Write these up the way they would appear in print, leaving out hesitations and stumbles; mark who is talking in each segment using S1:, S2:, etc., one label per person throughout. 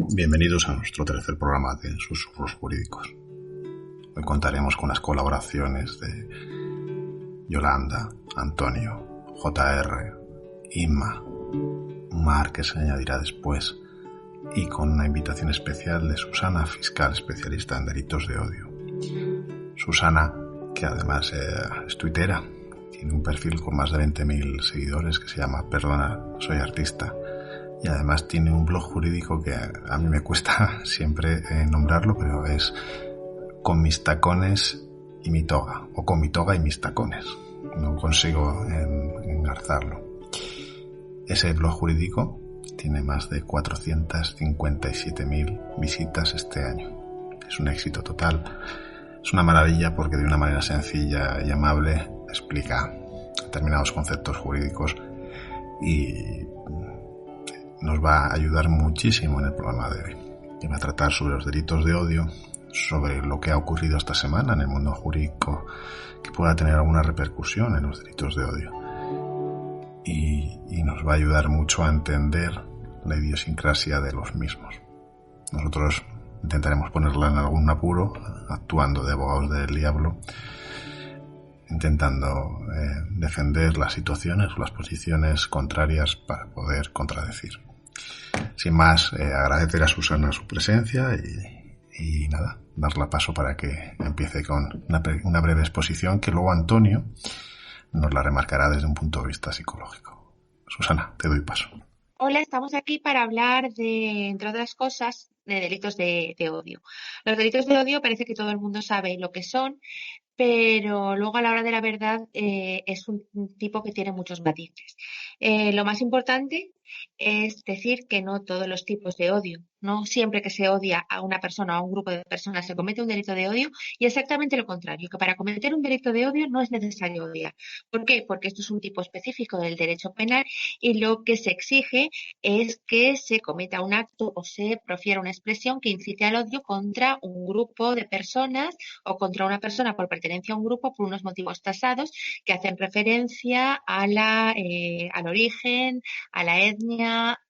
S1: Bienvenidos a nuestro tercer programa de Susurros Jurídicos. Hoy contaremos con las colaboraciones de Yolanda, Antonio, JR, Inma, Mar, que se añadirá después, y con una invitación especial de Susana, fiscal especialista en delitos de odio. Susana, que además es tuitera, tiene un perfil con más de 20.000 seguidores que se llama Perdona, soy artista. Y además tiene un blog jurídico que a mí me cuesta siempre nombrarlo, pero es Con mis tacones y mi toga, o Con mi toga y mis tacones. No consigo engarzarlo. Ese blog jurídico tiene más de 457.000 visitas este año. Es un éxito total. Es una maravilla porque de una manera sencilla y amable explica determinados conceptos jurídicos y nos va a ayudar muchísimo en el programa de hoy, que va a tratar sobre los delitos de odio, sobre lo que ha ocurrido esta semana en el mundo jurídico que pueda tener alguna repercusión en los delitos de odio, y nos va a ayudar mucho a entender la idiosincrasia de los mismos. Nosotros intentaremos ponerla en algún apuro, actuando de abogados del diablo, intentando defender las situaciones o las posiciones contrarias para poder contradecir. Sin más, agradecer a Susana su presencia y nada, darle paso para que empiece con una breve exposición que luego Antonio nos la remarcará desde un punto de vista psicológico. Susana, te doy paso.
S2: Hola, estamos aquí para hablar de, entre otras cosas, de delitos de odio. Los delitos de odio parece que todo el mundo sabe lo que son, pero luego a la hora de la verdad es un tipo que tiene muchos matices. Lo más importante es decir que no todos los tipos de odio, no siempre que se odia a una persona o a un grupo de personas se comete un delito de odio, y exactamente lo contrario, que para cometer un delito de odio no es necesario odiar. ¿Por qué? Porque esto es un tipo específico del derecho penal y lo que se exige es que se cometa un acto o se profiera una expresión que incite al odio contra un grupo de personas o contra una persona por pertenencia a un grupo por unos motivos tasados que hacen referencia a al origen, a la etnia,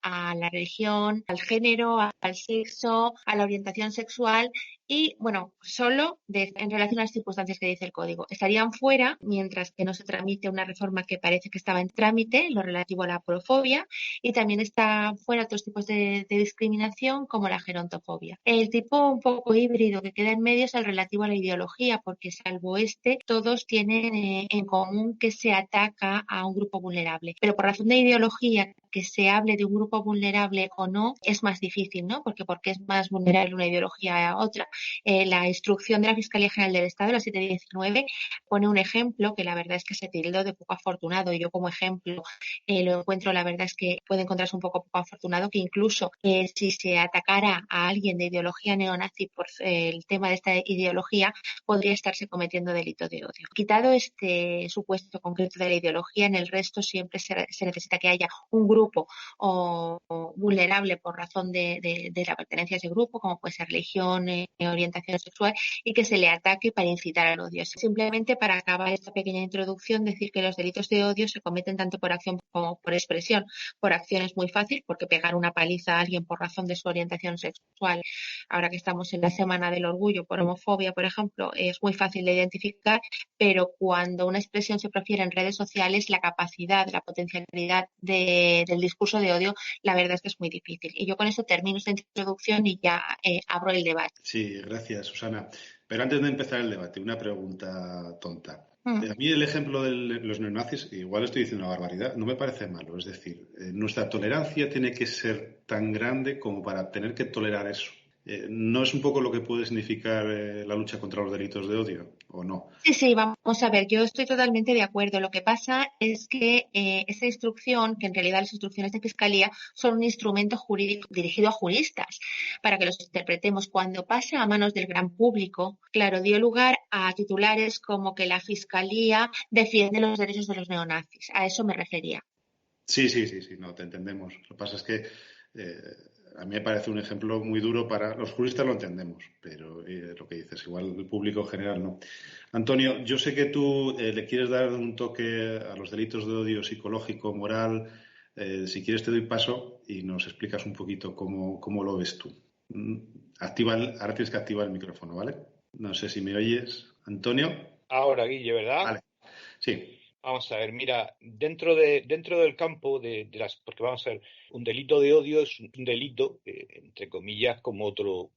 S2: a la religión, al género, al sexo, a la orientación sexual y, bueno, solo en relación a las circunstancias que dice el Código. Estarían fuera, mientras que no se tramite una reforma que parece que estaba en trámite, lo relativo a la aporofobia, y también está fuera otros tipos de discriminación como la gerontofobia. El tipo un poco híbrido que queda en medio es el relativo a la ideología, porque salvo este, todos tienen en común que se ataca a un grupo vulnerable. Pero por razón de ideología, que se hable de un grupo vulnerable o no es más difícil, ¿no? Porque es más vulnerable una ideología a otra. La instrucción de la Fiscalía General del Estado, la 719, pone un ejemplo que la verdad es que se tildó de poco afortunado, y yo como ejemplo lo encuentro, la verdad es que puede encontrarse un poco afortunado, que incluso si se atacara a alguien de ideología neonazi por el tema de esta ideología, podría estarse cometiendo delito de odio. Quitado este supuesto concreto de la ideología, en el resto siempre se necesita que haya un grupo o vulnerable por razón de la pertenencia a ese grupo, como puede ser religión, orientación sexual, y que se le ataque para incitar al odio. Simplemente, para acabar esta pequeña introducción, decir que los delitos de odio se cometen tanto por acción como por expresión. Por acción es muy fácil, porque pegar una paliza a alguien por razón de su orientación sexual, ahora que estamos en la Semana del Orgullo por homofobia, por ejemplo, es muy fácil de identificar, pero cuando una expresión se profiere en redes sociales, la capacidad, la potencialidad del discurso de odio, la verdad es que es muy difícil. Y yo con eso termino esta introducción y ya abro el debate.
S3: Sí, gracias, Susana. Pero antes de empezar el debate, una pregunta tonta. A mí el ejemplo de los neonazis, igual estoy diciendo una barbaridad, no me parece malo. Es decir, nuestra tolerancia tiene que ser tan grande como para tener que tolerar eso. ¿No es un poco lo que puede significar la lucha contra los delitos de odio, o no?
S2: Sí, vamos a ver, yo estoy totalmente de acuerdo. Lo que pasa es que esa instrucción, que en realidad las instrucciones de Fiscalía son un instrumento jurídico dirigido a juristas para que los interpretemos. Cuando pasa a manos del gran público, claro, dio lugar a titulares como que la Fiscalía defiende los derechos de los neonazis. A eso me refería.
S3: Sí, no, te entendemos. Lo que pasa es que a mí me parece un ejemplo muy duro para... Los juristas lo entendemos, pero lo que dices, igual el público en general no. Antonio, yo sé que tú le quieres dar un toque a los delitos de odio psicológico, moral, si quieres te doy paso y nos explicas un poquito cómo lo ves tú. Ahora tienes que activar el micrófono, ¿vale? No sé si me oyes, Antonio.
S4: Ahora, Guille, ¿verdad?
S3: Vale, sí.
S4: Vamos a ver, mira, dentro del campo de las, porque vamos a ver, un delito de odio es un delito, entre comillas, como otro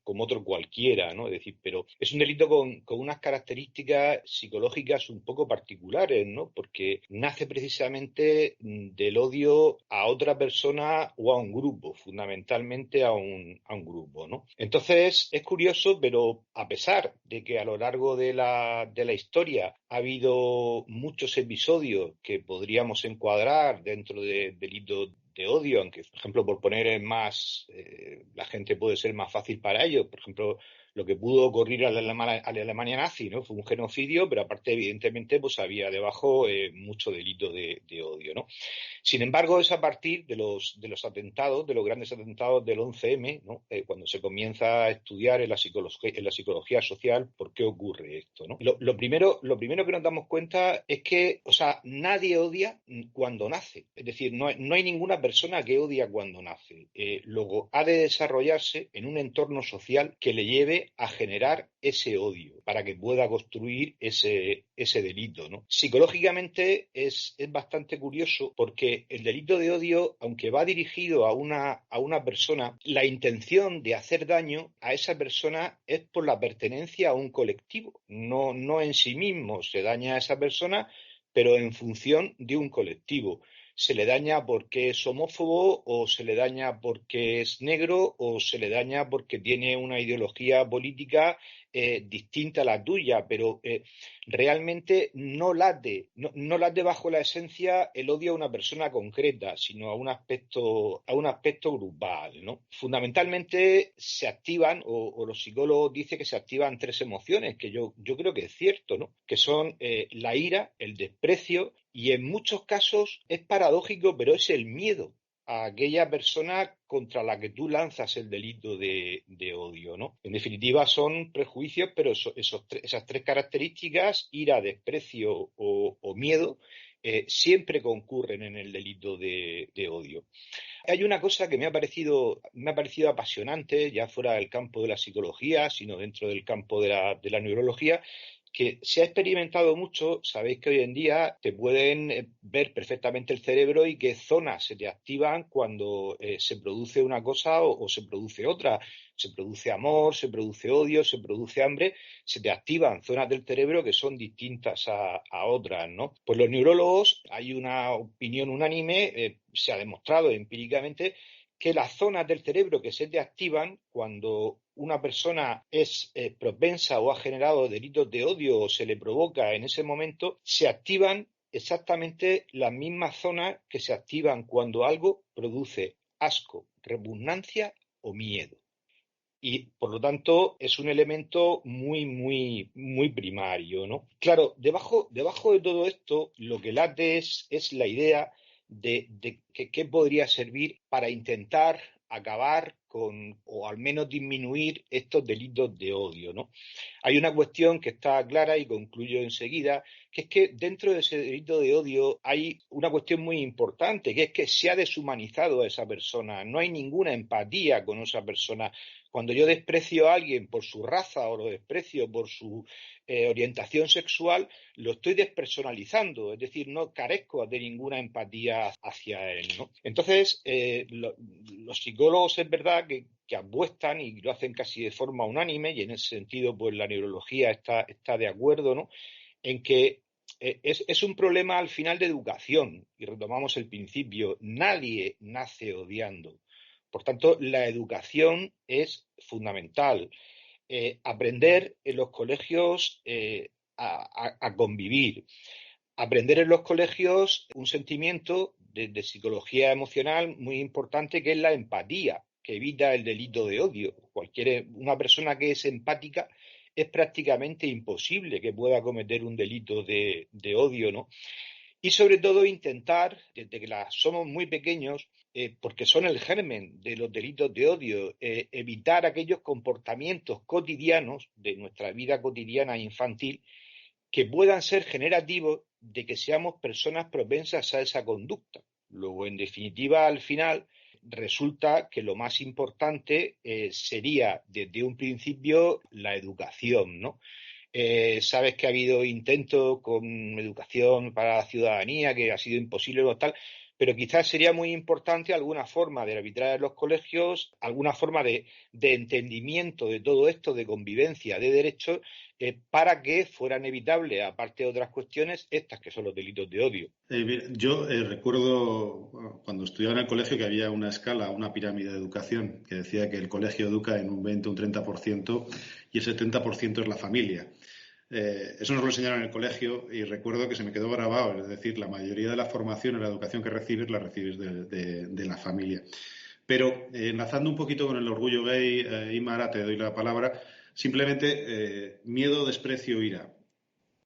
S4: cualquiera, ¿no? Es decir, pero es un delito con unas características psicológicas un poco particulares, ¿no? Porque nace precisamente del odio a otra persona o a un grupo, fundamentalmente a un grupo, ¿no? Entonces, es curioso, pero a pesar de que a lo largo de la historia ha habido muchos episodios que podríamos encuadrar dentro de delitos de odio, aunque, por ejemplo, por poner en más, la gente puede ser más fácil para ello. Por ejemplo, lo que pudo ocurrir a la Alemania nazi, ¿no? Fue un genocidio, pero aparte, evidentemente, pues había debajo mucho delito de odio, ¿no? Sin embargo, es a partir de los atentados, de los grandes atentados del 11M, ¿no? Cuando se comienza a estudiar en la psicología social por qué ocurre esto, ¿no? Lo primero que nos damos cuenta es que, o sea, nadie odia cuando nace. Es decir, no hay ninguna persona que odia cuando nace. Luego ha de desarrollarse en un entorno social que le lleve a generar ese odio para que pueda construir ese delito, ¿no? Psicológicamente es bastante curioso porque el delito de odio, aunque va dirigido a una persona, la intención de hacer daño a esa persona es por la pertenencia a un colectivo, no en sí mismo se daña a esa persona, pero en función de un colectivo. Se le daña porque es homófobo, o se le daña porque es negro, o se le daña porque tiene una ideología política distinta a la tuya, pero realmente no late bajo la esencia el odio a una persona concreta, sino a un aspecto grupal, ¿no? Fundamentalmente se activan, o los psicólogos dicen que se activan tres emociones, que yo creo que es cierto, ¿no? Que son la ira, el desprecio, y en muchos casos es paradójico, pero es el miedo a aquella persona contra la que tú lanzas el delito de odio, ¿no? En definitiva, son prejuicios, pero esas tres características, ira, desprecio o miedo, siempre concurren en el delito de odio. Hay una cosa que me ha parecido apasionante, ya fuera del campo de la psicología, sino dentro del campo de la neurología, que se ha experimentado mucho. Sabéis que hoy en día te pueden ver perfectamente el cerebro y qué zonas se te activan cuando se produce una cosa o se produce otra. Se produce amor, se produce odio, se produce hambre, se te activan zonas del cerebro que son distintas a otras, ¿no? Pues los neurólogos, hay una opinión unánime, se ha demostrado empíricamente que las zonas del cerebro que se te activan cuando una persona es propensa o ha generado delitos de odio o se le provoca en ese momento, se activan exactamente las mismas zonas que se activan cuando algo produce asco, repugnancia o miedo. Y, por lo tanto, es un elemento muy, muy, muy primario, ¿no? Claro, debajo de todo esto, lo que late es la idea de qué podría servir para intentar acabar con, o al menos disminuir, estos delitos de odio, ¿no? Hay una cuestión que está clara y concluyo enseguida, que es que dentro de ese delito de odio hay una cuestión muy importante, que es que se ha deshumanizado a esa persona. No hay ninguna empatía con esa persona. Cuando yo desprecio a alguien por su raza o lo desprecio por su orientación sexual, lo estoy despersonalizando, es decir, no carezco de ninguna empatía hacia él, ¿no? Entonces, los psicólogos es verdad que apuestan y lo hacen casi de forma unánime, y en ese sentido pues la neurología está de acuerdo, ¿no? En que es un problema al final de educación, y retomamos el principio: nadie nace odiando. Por tanto, la educación es fundamental. Aprender en los colegios a convivir. Aprender en los colegios un sentimiento de psicología emocional muy importante, que es la empatía, que evita el delito de odio. Una persona que es empática, es prácticamente imposible que pueda cometer un delito de odio, ¿no? Y sobre todo intentar, desde que somos muy pequeños, porque son el germen de los delitos de odio, evitar aquellos comportamientos cotidianos de nuestra vida cotidiana infantil que puedan ser generativos de que seamos personas propensas a esa conducta. Luego, en definitiva, al final, resulta que lo más importante sería, desde un principio, la educación, ¿no? Sabes que ha habido intentos con educación para la ciudadanía, que ha sido imposible o tal, pero quizás sería muy importante alguna forma de arbitrar en los colegios, alguna forma de entendimiento de todo esto, de convivencia, de derechos, para que fueran evitables, aparte de otras cuestiones, estas que son los delitos de odio.
S3: Yo recuerdo cuando estudiaba en el colegio que había una escala, una pirámide de educación, que decía que el colegio educa en un 20, un 30% y el 70% es la familia. Eso nos lo enseñaron en el colegio y recuerdo que se me quedó grabado, es decir, la mayoría de la formación y la educación que recibes la recibes de la familia. Pero enlazando un poquito con el orgullo gay, Imara, te doy la palabra, simplemente miedo, desprecio, ira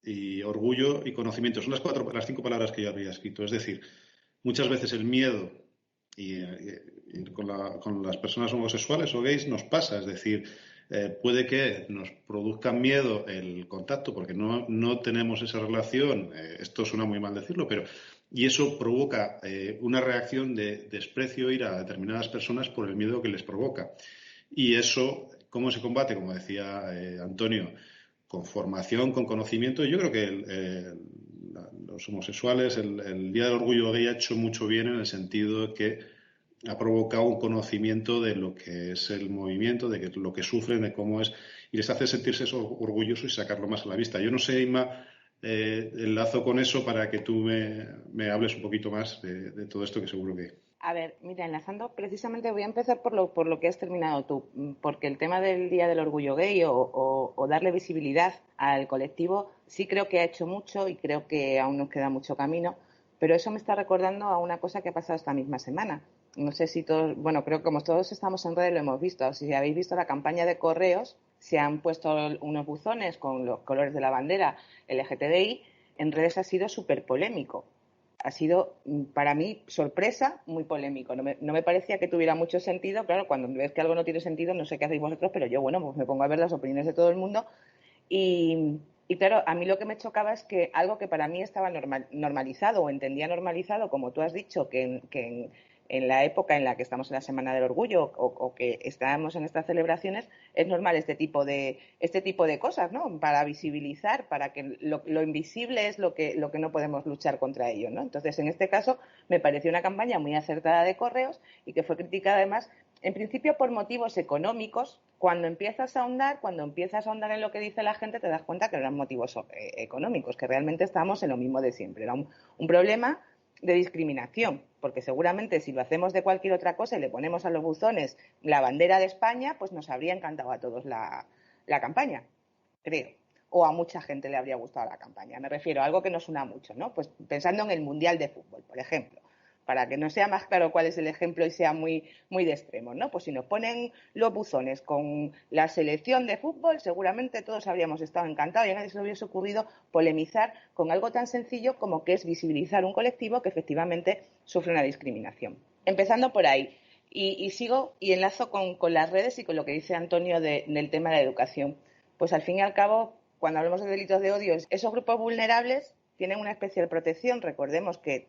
S3: y orgullo y conocimiento. Son las 5 palabras que yo había escrito. Es decir, muchas veces el miedo y con las personas homosexuales o gays nos pasa. Es decir, puede que nos produzca miedo el contacto porque no tenemos esa relación. Esto suena muy mal decirlo, pero y eso provoca una reacción de desprecio, ira a determinadas personas por el miedo que les provoca. Y eso, ¿cómo se combate? Como decía Antonio, con formación, con conocimiento. Yo creo que los homosexuales, el Día del Orgullo Gay ha hecho mucho bien en el sentido de que ha provocado un conocimiento de lo que es el movimiento, de lo que sufren, de cómo es, y les hace sentirse orgullosos y sacarlo más a la vista. Yo no sé, Inma, enlazo con eso para que tú me hables un poquito más de todo esto que seguro que...
S5: A ver, mira, enlazando, precisamente voy a empezar por lo que has terminado tú, porque el tema del Día del Orgullo Gay o darle visibilidad al colectivo sí creo que ha hecho mucho y creo que aún nos queda mucho camino, pero eso me está recordando a una cosa que ha pasado esta misma semana. No sé si todos, bueno, creo que como todos estamos en redes lo hemos visto. Si habéis visto la campaña de correos, se han puesto unos buzones con los colores de la bandera LGTBI, en redes ha sido súper polémico. Ha sido, para mí, sorpresa, muy polémico. No me parecía que tuviera mucho sentido. Claro, cuando ves que algo no tiene sentido, no sé qué hacéis vosotros, pero yo, bueno, pues me pongo a ver las opiniones de todo el mundo. Y claro, a mí lo que me chocaba es que algo que para mí estaba normalizado o entendía normalizado, como tú has dicho, que en la época en la que estamos en la Semana del Orgullo o que estamos en estas celebraciones, es normal este tipo de cosas, ¿no? Para visibilizar, para que lo invisible es lo que no podemos luchar contra ello, ¿no? Entonces, en este caso, me pareció una campaña muy acertada de correos y que fue criticada además, en principio, por motivos económicos. Cuando empiezas a ahondar en lo que dice la gente, te das cuenta que eran motivos económicos, que realmente estábamos en lo mismo de siempre. Era un problema de discriminación, porque seguramente si lo hacemos de cualquier otra cosa y le ponemos a los buzones la bandera de España, pues nos habría encantado a todos la campaña, creo, o a mucha gente le habría gustado la campaña. Me refiero a algo que no suena mucho, ¿no? Pues pensando en el Mundial de Fútbol, por ejemplo, para que no sea más claro cuál es el ejemplo y sea muy, muy de extremo, ¿no? Pues si nos ponen los buzones con la selección de fútbol, seguramente todos habríamos estado encantados y a nadie se le hubiese ocurrido polemizar con algo tan sencillo como que es visibilizar un colectivo que efectivamente sufre una discriminación. Empezando por ahí. Y sigo y enlazo con las redes y con lo que dice Antonio del tema de la educación. Pues al fin y al cabo, cuando hablamos de delitos de odio, esos grupos vulnerables tienen una especial protección. Recordemos que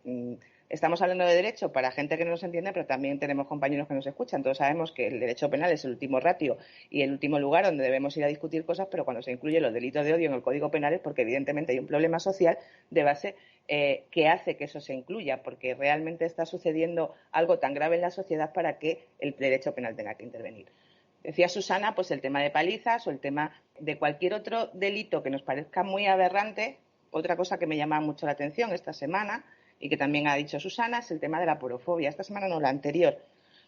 S5: estamos hablando de derecho para gente que no nos entiende, pero también tenemos compañeros que nos escuchan. Todos sabemos que el derecho penal es el último ratio y el último lugar donde debemos ir a discutir cosas, pero cuando se incluyen los delitos de odio en el Código Penal es porque evidentemente hay un problema social de base que hace que eso se incluya, porque realmente está sucediendo algo tan grave en la sociedad para que el derecho penal tenga que intervenir. Decía Susana, pues el tema de palizas o el tema de cualquier otro delito que nos parezca muy aberrante. Otra cosa que me llama mucho la atención esta semana y que también ha dicho Susana es el tema de la aporofobia. Esta semana no, la anterior.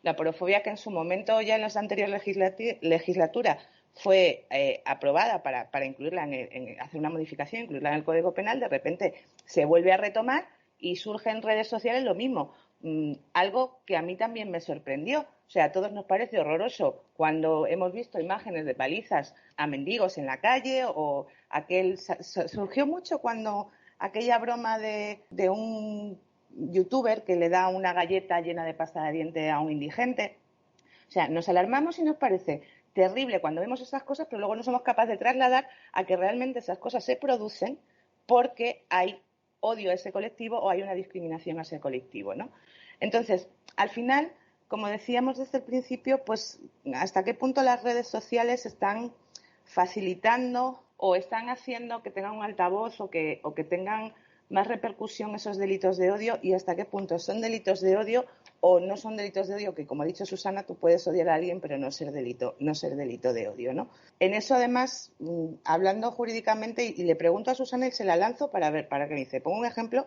S5: La aporofobia que en su momento ya en las anteriores legislaturas fue aprobada para incluirla en hacer una modificación, incluirla en el Código Penal, de repente se vuelve a retomar y surge en redes sociales lo mismo. Algo que a mí también me sorprendió. O sea, a todos nos parece horroroso cuando hemos visto imágenes de palizas a mendigos en la calle o surgió mucho cuando aquella broma de un youtuber que le da una galleta llena de pasta de diente a un indigente. O sea, nos alarmamos y nos parece terrible cuando vemos esas cosas, pero luego no somos capaces de trasladar a que realmente esas cosas se producen porque hay odio a ese colectivo o hay una discriminación a ese colectivo, ¿no? Entonces, al final, como decíamos desde el principio, pues hasta qué punto las redes sociales están facilitando o están haciendo que tengan un altavoz o que tengan más repercusión esos delitos de odio, y hasta qué punto son delitos de odio o no son delitos de odio, que como ha dicho Susana, tú puedes odiar a alguien pero no ser delito de odio, ¿no? En eso, además, hablando jurídicamente, y le pregunto a Susana y se la lanzo para que me dice, pongo un ejemplo,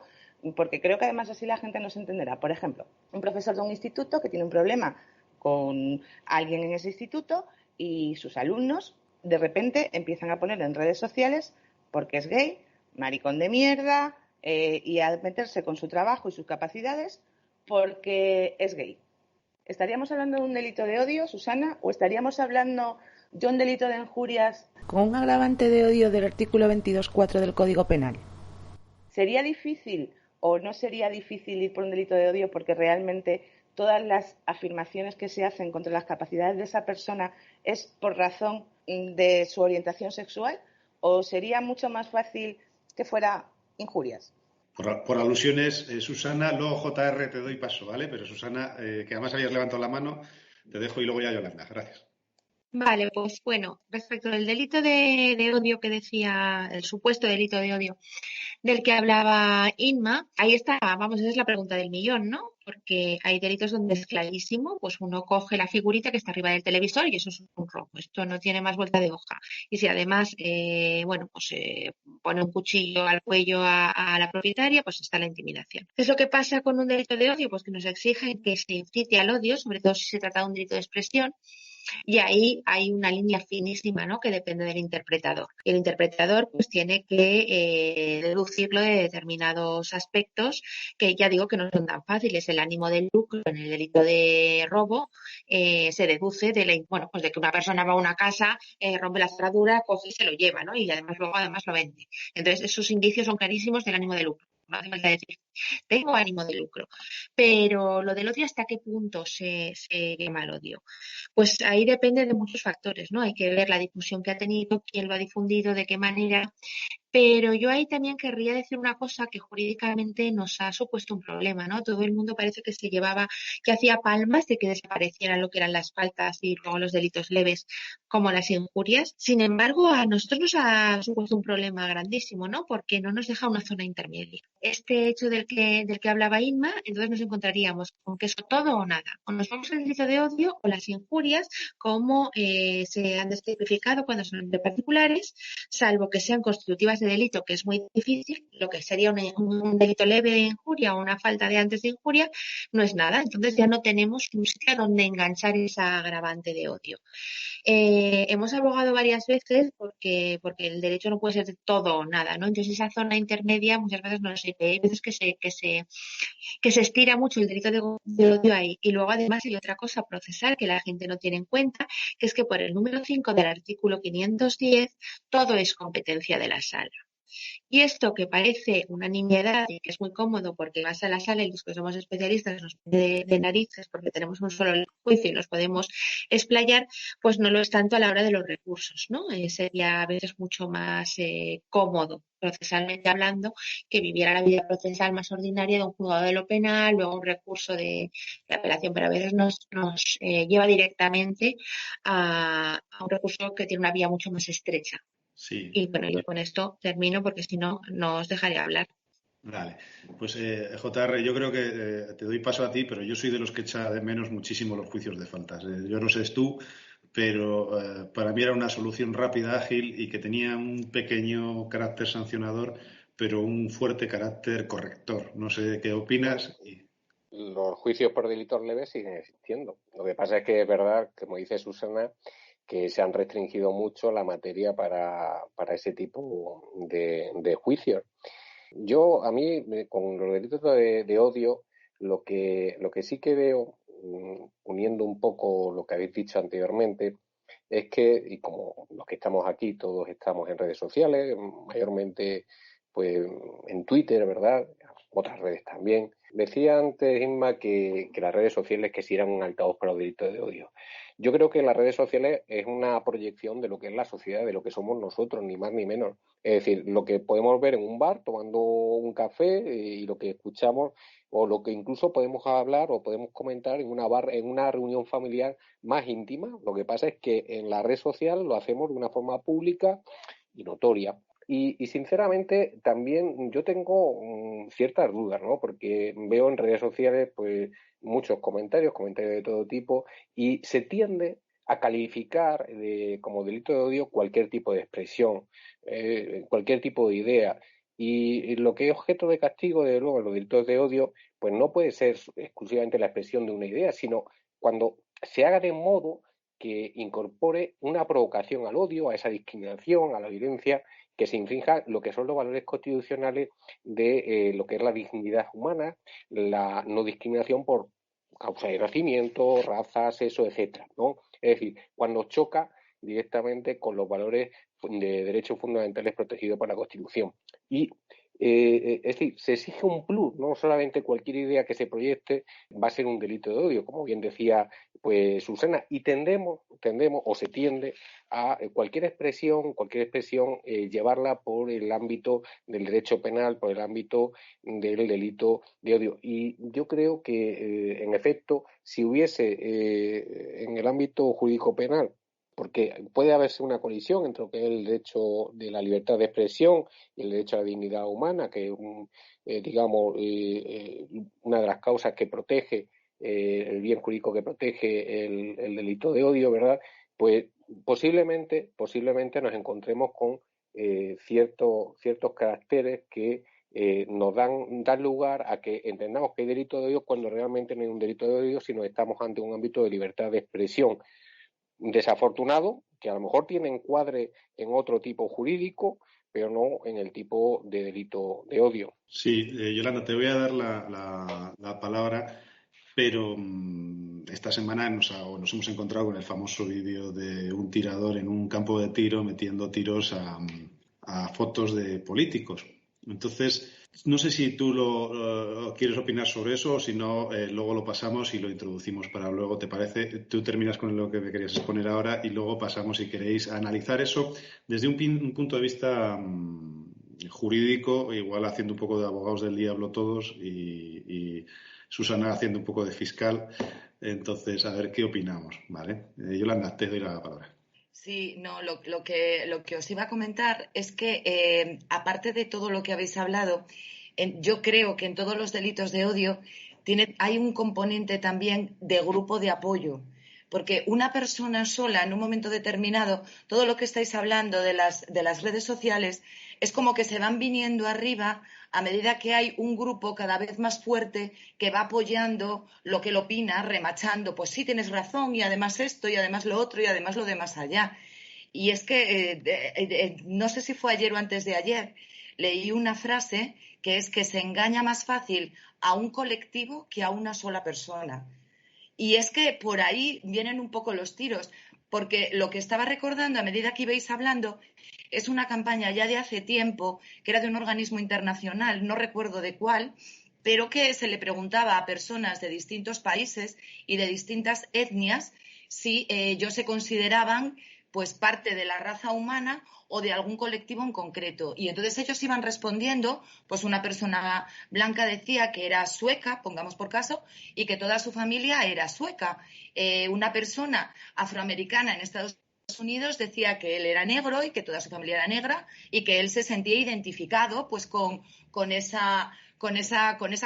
S5: porque creo que además así la gente nos entenderá. Por ejemplo, un profesor de un instituto que tiene un problema con alguien en ese instituto y sus alumnos de repente empiezan a poner en redes sociales porque es gay, maricón de mierda, y a meterse con su trabajo y sus capacidades porque es gay. ¿Estaríamos hablando de un delito de odio, Susana, o estaríamos hablando de un delito de injurias
S6: con un agravante de odio del artículo 22.4 del Código Penal?
S5: ¿Sería difícil o no sería difícil ir por un delito de odio porque realmente todas las afirmaciones que se hacen contra las capacidades de esa persona es por razón de su orientación sexual? ¿O sería mucho más fácil que fuera injurias?
S3: Por alusiones, Susana, luego JR te doy paso, ¿vale? Pero Susana, que además habías levantado la mano, te dejo y luego ya Yolanda. Gracias.
S2: Vale, pues bueno, respecto al delito de odio que decía, el supuesto delito de odio del que hablaba Inma, ahí está, vamos, esa es la pregunta del millón, ¿no? Porque hay delitos donde es clarísimo, pues uno coge la figurita que está arriba del televisor y eso es un robo, esto no tiene más vuelta de hoja. Y si además, pone un cuchillo al cuello a la propietaria, pues está la intimidación. ¿Qué es lo que pasa con un delito de odio? Pues que nos exigen que se incite al odio, sobre todo si se trata de un delito de expresión. Y ahí hay una línea finísima, ¿no?, que depende del interpretador. Y el interpretador pues tiene que deducirlo de determinados aspectos que ya digo que no son tan fáciles. El ánimo del lucro en el delito de robo se deduce pues de que una persona va a una casa, rompe la cerradura, coge y se lo lleva, ¿no? Y además luego lo vende. Entonces esos indicios son clarísimos del ánimo de lucro. No hace falta decir, tengo ánimo de lucro. Pero lo del odio, ¿hasta qué punto se llama el odio? Pues ahí depende de muchos factores, ¿no? Hay que ver la difusión que ha tenido, quién lo ha difundido, de qué manera. Pero yo ahí también querría decir una cosa que jurídicamente nos ha supuesto un problema, ¿no? Todo el mundo parece que hacía palmas de que desaparecieran lo que eran las faltas y luego los delitos leves como las injurias. Sin embargo, a nosotros nos ha supuesto un problema grandísimo, ¿no? Porque no nos deja una zona intermedia. Este hecho del que hablaba Inma, entonces nos encontraríamos con que eso todo o nada. O nos vamos al delito de odio o las injurias, como se han tipificado cuando son de particulares, salvo que sean constitutivas de delito, que es muy difícil. Lo que sería un delito leve de injuria o una falta de antes de injuria no es nada. Entonces ya no tenemos un sitio donde enganchar esa agravante de odio. Hemos abogado varias veces porque el derecho no puede ser de todo o nada, ¿no? Entonces esa zona intermedia muchas veces no existe. Hay veces que se estira mucho el delito de odio ahí. Y luego además hay otra cosa procesal que la gente no tiene en cuenta, que es que por el número 5 del artículo 510 todo es competencia de la sala. Y esto, que parece una nimiedad y que es muy cómodo porque vas a la sala y los que somos especialistas nos pone de narices porque tenemos un solo juicio y nos podemos explayar, pues no lo es tanto a la hora de los recursos, ¿no? Sería a veces mucho más cómodo, procesalmente hablando, que viviera la vida procesal más ordinaria de un juzgado de lo penal, luego un recurso de apelación, pero a veces nos lleva directamente a un recurso que tiene una vía mucho más estrecha.
S3: Sí.
S2: Y bueno, yo con esto termino porque si no, no os dejaré hablar.
S3: Vale, pues JR, yo creo que te doy paso a ti, pero yo soy de los que echa de menos muchísimo los juicios de faltas. Yo no sé es tú, pero para mí era una solución rápida, ágil y que tenía un pequeño carácter sancionador, pero un fuerte carácter corrector. No sé qué opinas.
S7: Los juicios por delitos leves siguen existiendo. Lo que pasa es que es verdad, como dice Susana, que se han restringido mucho la materia para ese tipo de juicios. A mí, con los delitos de odio, lo que sí que veo, uniendo un poco lo que habéis dicho anteriormente, es que, y como los que estamos aquí, todos estamos en redes sociales, mayormente pues en Twitter, ¿verdad? otras redes también. Decía antes Inma que las redes sociales que sí eran un altavoz para los delitos de odio. Yo creo que las redes sociales es una proyección de lo que es la sociedad, de lo que somos nosotros, ni más ni menos. Es decir, lo que podemos ver en un bar tomando un café y lo que escuchamos o lo que incluso podemos hablar o podemos comentar en una reunión familiar más íntima. Lo que pasa es que en la red social lo hacemos de una forma pública y notoria. Y sinceramente también yo tengo ciertas dudas, ¿no? Porque veo en redes sociales pues muchos comentarios de todo tipo y se tiende a calificar como delito de odio cualquier tipo de expresión, cualquier tipo de idea. Y lo que es objeto de castigo, desde luego, los delitos de odio, pues no puede ser exclusivamente la expresión de una idea, sino cuando se haga de modo que incorpore una provocación al odio, a esa discriminación, a la violencia, que se infrinja lo que son los valores constitucionales de lo que es la dignidad humana, la no discriminación por causa de nacimiento, raza, sexo, etcétera, ¿no? Es decir, cuando choca directamente con los valores de derechos fundamentales protegidos por la Constitución. Y es decir, se exige un plus, no solamente cualquier idea que se proyecte va a ser un delito de odio, como bien decía pues Susana, y tendemos o se tiende a cualquier expresión llevarla por el ámbito del derecho penal, por el ámbito del delito de odio. Y yo creo que, en efecto, si hubiese en el ámbito jurídico penal, porque puede haberse una colisión entre lo que es el derecho de la libertad de expresión y el derecho a la dignidad humana, que es, digamos, una de las causas que protege, el bien jurídico que protege el delito de odio, ¿verdad? Pues posiblemente nos encontremos con ciertos caracteres que nos dan lugar a que entendamos que hay delito de odio cuando realmente no hay un delito de odio, sino estamos ante un ámbito de libertad de expresión desafortunado, que a lo mejor tiene encuadre en otro tipo jurídico, pero no en el tipo de delito de odio.
S3: Sí, Yolanda, te voy a dar la palabra, pero esta semana nos hemos encontrado con el famoso vídeo de un tirador en un campo de tiro metiendo tiros a fotos de políticos. Entonces, no sé si tú quieres opinar sobre eso o si no, luego lo pasamos y lo introducimos para luego, ¿te parece? Tú terminas con lo que me querías exponer ahora y luego pasamos, si queréis, a analizar eso desde un punto de vista jurídico, igual haciendo un poco de abogados del diablo todos y Susana haciendo un poco de fiscal. Entonces, a ver qué opinamos, ¿vale? Yolanda, te doy la palabra.
S8: Sí, no, lo que os iba a comentar es que, aparte de todo lo que habéis hablado, yo creo que en todos los delitos de odio hay un componente también de grupo de apoyo. Porque una persona sola, en un momento determinado, todo lo que estáis hablando de las redes sociales, es como que se van viniendo arriba a medida que hay un grupo cada vez más fuerte que va apoyando lo que él opina, remachando, pues sí, tienes razón, y además esto, y además lo otro, y además lo de más allá. Y es que, no sé si fue ayer o antes de ayer, leí una frase que es que se engaña más fácil a un colectivo que a una sola persona. Y es que por ahí vienen un poco los tiros, porque lo que estaba recordando a medida que ibais hablando es una campaña ya de hace tiempo, que era de un organismo internacional, no recuerdo de cuál, pero que se le preguntaba a personas de distintos países y de distintas etnias si ellos se consideraban pues parte de la raza humana o de algún colectivo en concreto. Y entonces ellos iban respondiendo, pues una persona blanca decía que era sueca, pongamos por caso, y que toda su familia era sueca. Una persona afroamericana en Estados Unidos decía que él era negro y que toda su familia era negra y que él se sentía identificado pues con esa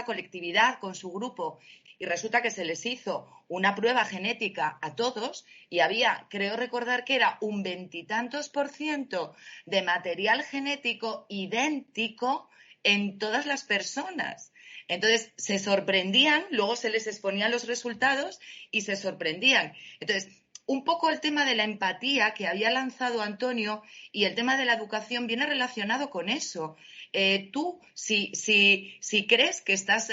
S8: colectividad, con su grupo. Y resulta que se les hizo una prueba genética a todos y había, creo recordar que era un 20% de material genético idéntico en todas las personas. Entonces se sorprendían, luego se les exponían los resultados y se sorprendían. Entonces, un poco el tema de la empatía que había lanzado Antonio y el tema de la educación viene relacionado con eso. Tú, si crees que estás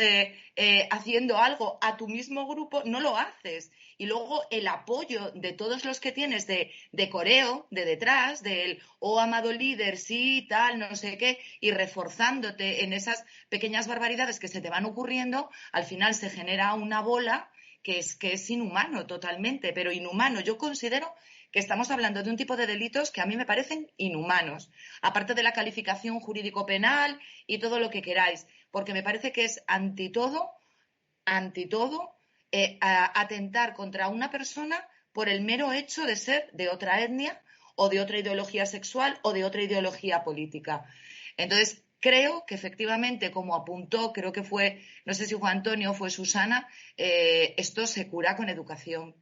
S8: haciendo algo a tu mismo grupo, no lo haces. y luego el apoyo de todos los que tienes de coreo, de detrás, del amado líder, sí, tal, no sé qué, y reforzándote en esas pequeñas barbaridades que se te van ocurriendo, al final se genera una bola que es inhumano totalmente, pero inhumano. Yo considero que estamos hablando de un tipo de delitos que a mí me parecen inhumanos, aparte de la calificación jurídico-penal y todo lo que queráis, porque me parece que es ante todo, atentar contra una persona por el mero hecho de ser de otra etnia o de otra ideología sexual o de otra ideología política. Entonces, creo que efectivamente, como apuntó, creo que fue, no sé si fue Antonio o fue Susana, esto se cura con educación.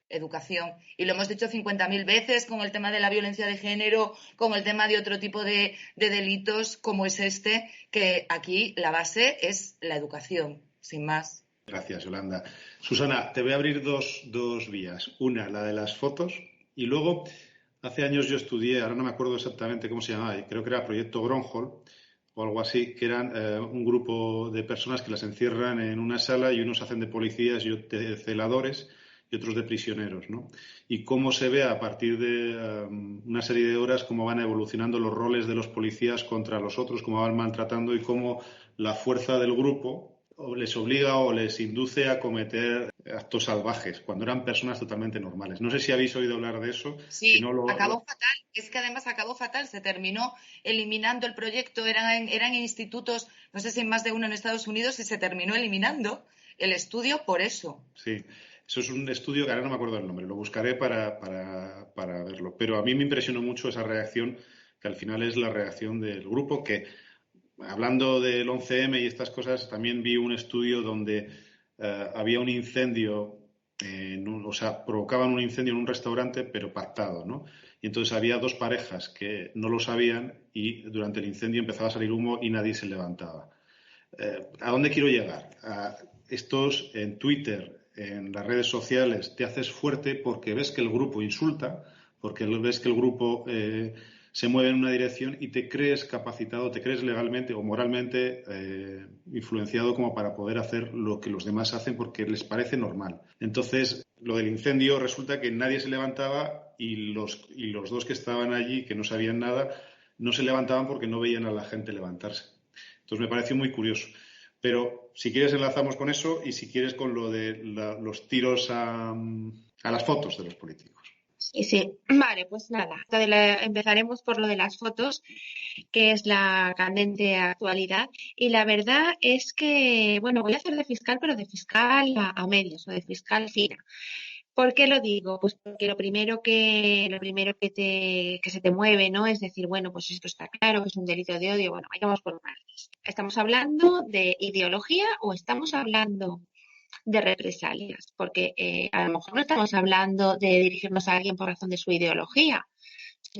S8: Y lo hemos dicho 50.000 veces con el tema de la violencia de género, con el tema de otro tipo de delitos como es este, que aquí la base es la educación, sin más.
S3: Gracias, Yolanda. Susana, te voy a abrir dos vías. Una, la de las fotos, y luego, hace años yo estudié, ahora no me acuerdo exactamente cómo se llamaba, creo que era Proyecto Gronholm o algo así, que eran un grupo de personas que las encierran en una sala y unos hacen de policías y de celadores y otros de prisioneros, ¿no? Y cómo se ve a partir de una serie de horas cómo van evolucionando los roles de los policías contra los otros, cómo van maltratando y cómo la fuerza del grupo o les obliga o les induce a cometer actos salvajes, cuando eran personas totalmente normales. No sé si habéis oído hablar de eso.
S8: Sí,
S3: si no
S8: acabó fatal. Es que además acabó fatal. Se terminó eliminando el proyecto. Eran institutos, no sé si en más de uno en Estados Unidos, y se terminó eliminando el estudio por eso.
S3: Sí, eso es un estudio que ahora no me acuerdo el nombre. Lo buscaré para verlo. Pero a mí me impresionó mucho esa reacción, que al final es la reacción del grupo, que hablando del 11M y estas cosas, también vi un estudio donde había un incendio, provocaban un incendio en un restaurante, pero pactado, ¿no? Y entonces había dos parejas que no lo sabían y durante el incendio empezaba a salir humo y nadie se levantaba. ¿A dónde quiero llegar? Estos en Twitter, en las redes sociales, te haces fuerte porque ves que el grupo insulta, porque ves que el grupo se mueve en una dirección y te crees capacitado, te crees legalmente o moralmente influenciado como para poder hacer lo que los demás hacen porque les parece normal. Entonces, lo del incendio resulta que nadie se levantaba y los dos que estaban allí, que no sabían nada, no se levantaban porque no veían a la gente levantarse. Entonces me pareció muy curioso. Pero si quieres enlazamos con eso y si quieres con lo de los tiros a las fotos de los políticos.
S2: Sí. Vale, pues nada. Empezaremos por lo de las fotos, que es la candente actualidad. Y la verdad es que, bueno, voy a hacer de fiscal, pero de fiscal a medios o de fiscal fina. ¿Por qué lo digo? Pues porque lo primero que se te mueve, ¿no? Es decir, bueno, pues esto está claro, que es un delito de odio. Bueno, vayamos por partes. ¿Estamos hablando de ideología o estamos hablando de represalias? Porque a lo mejor no estamos hablando de dirigirnos a alguien por razón de su ideología,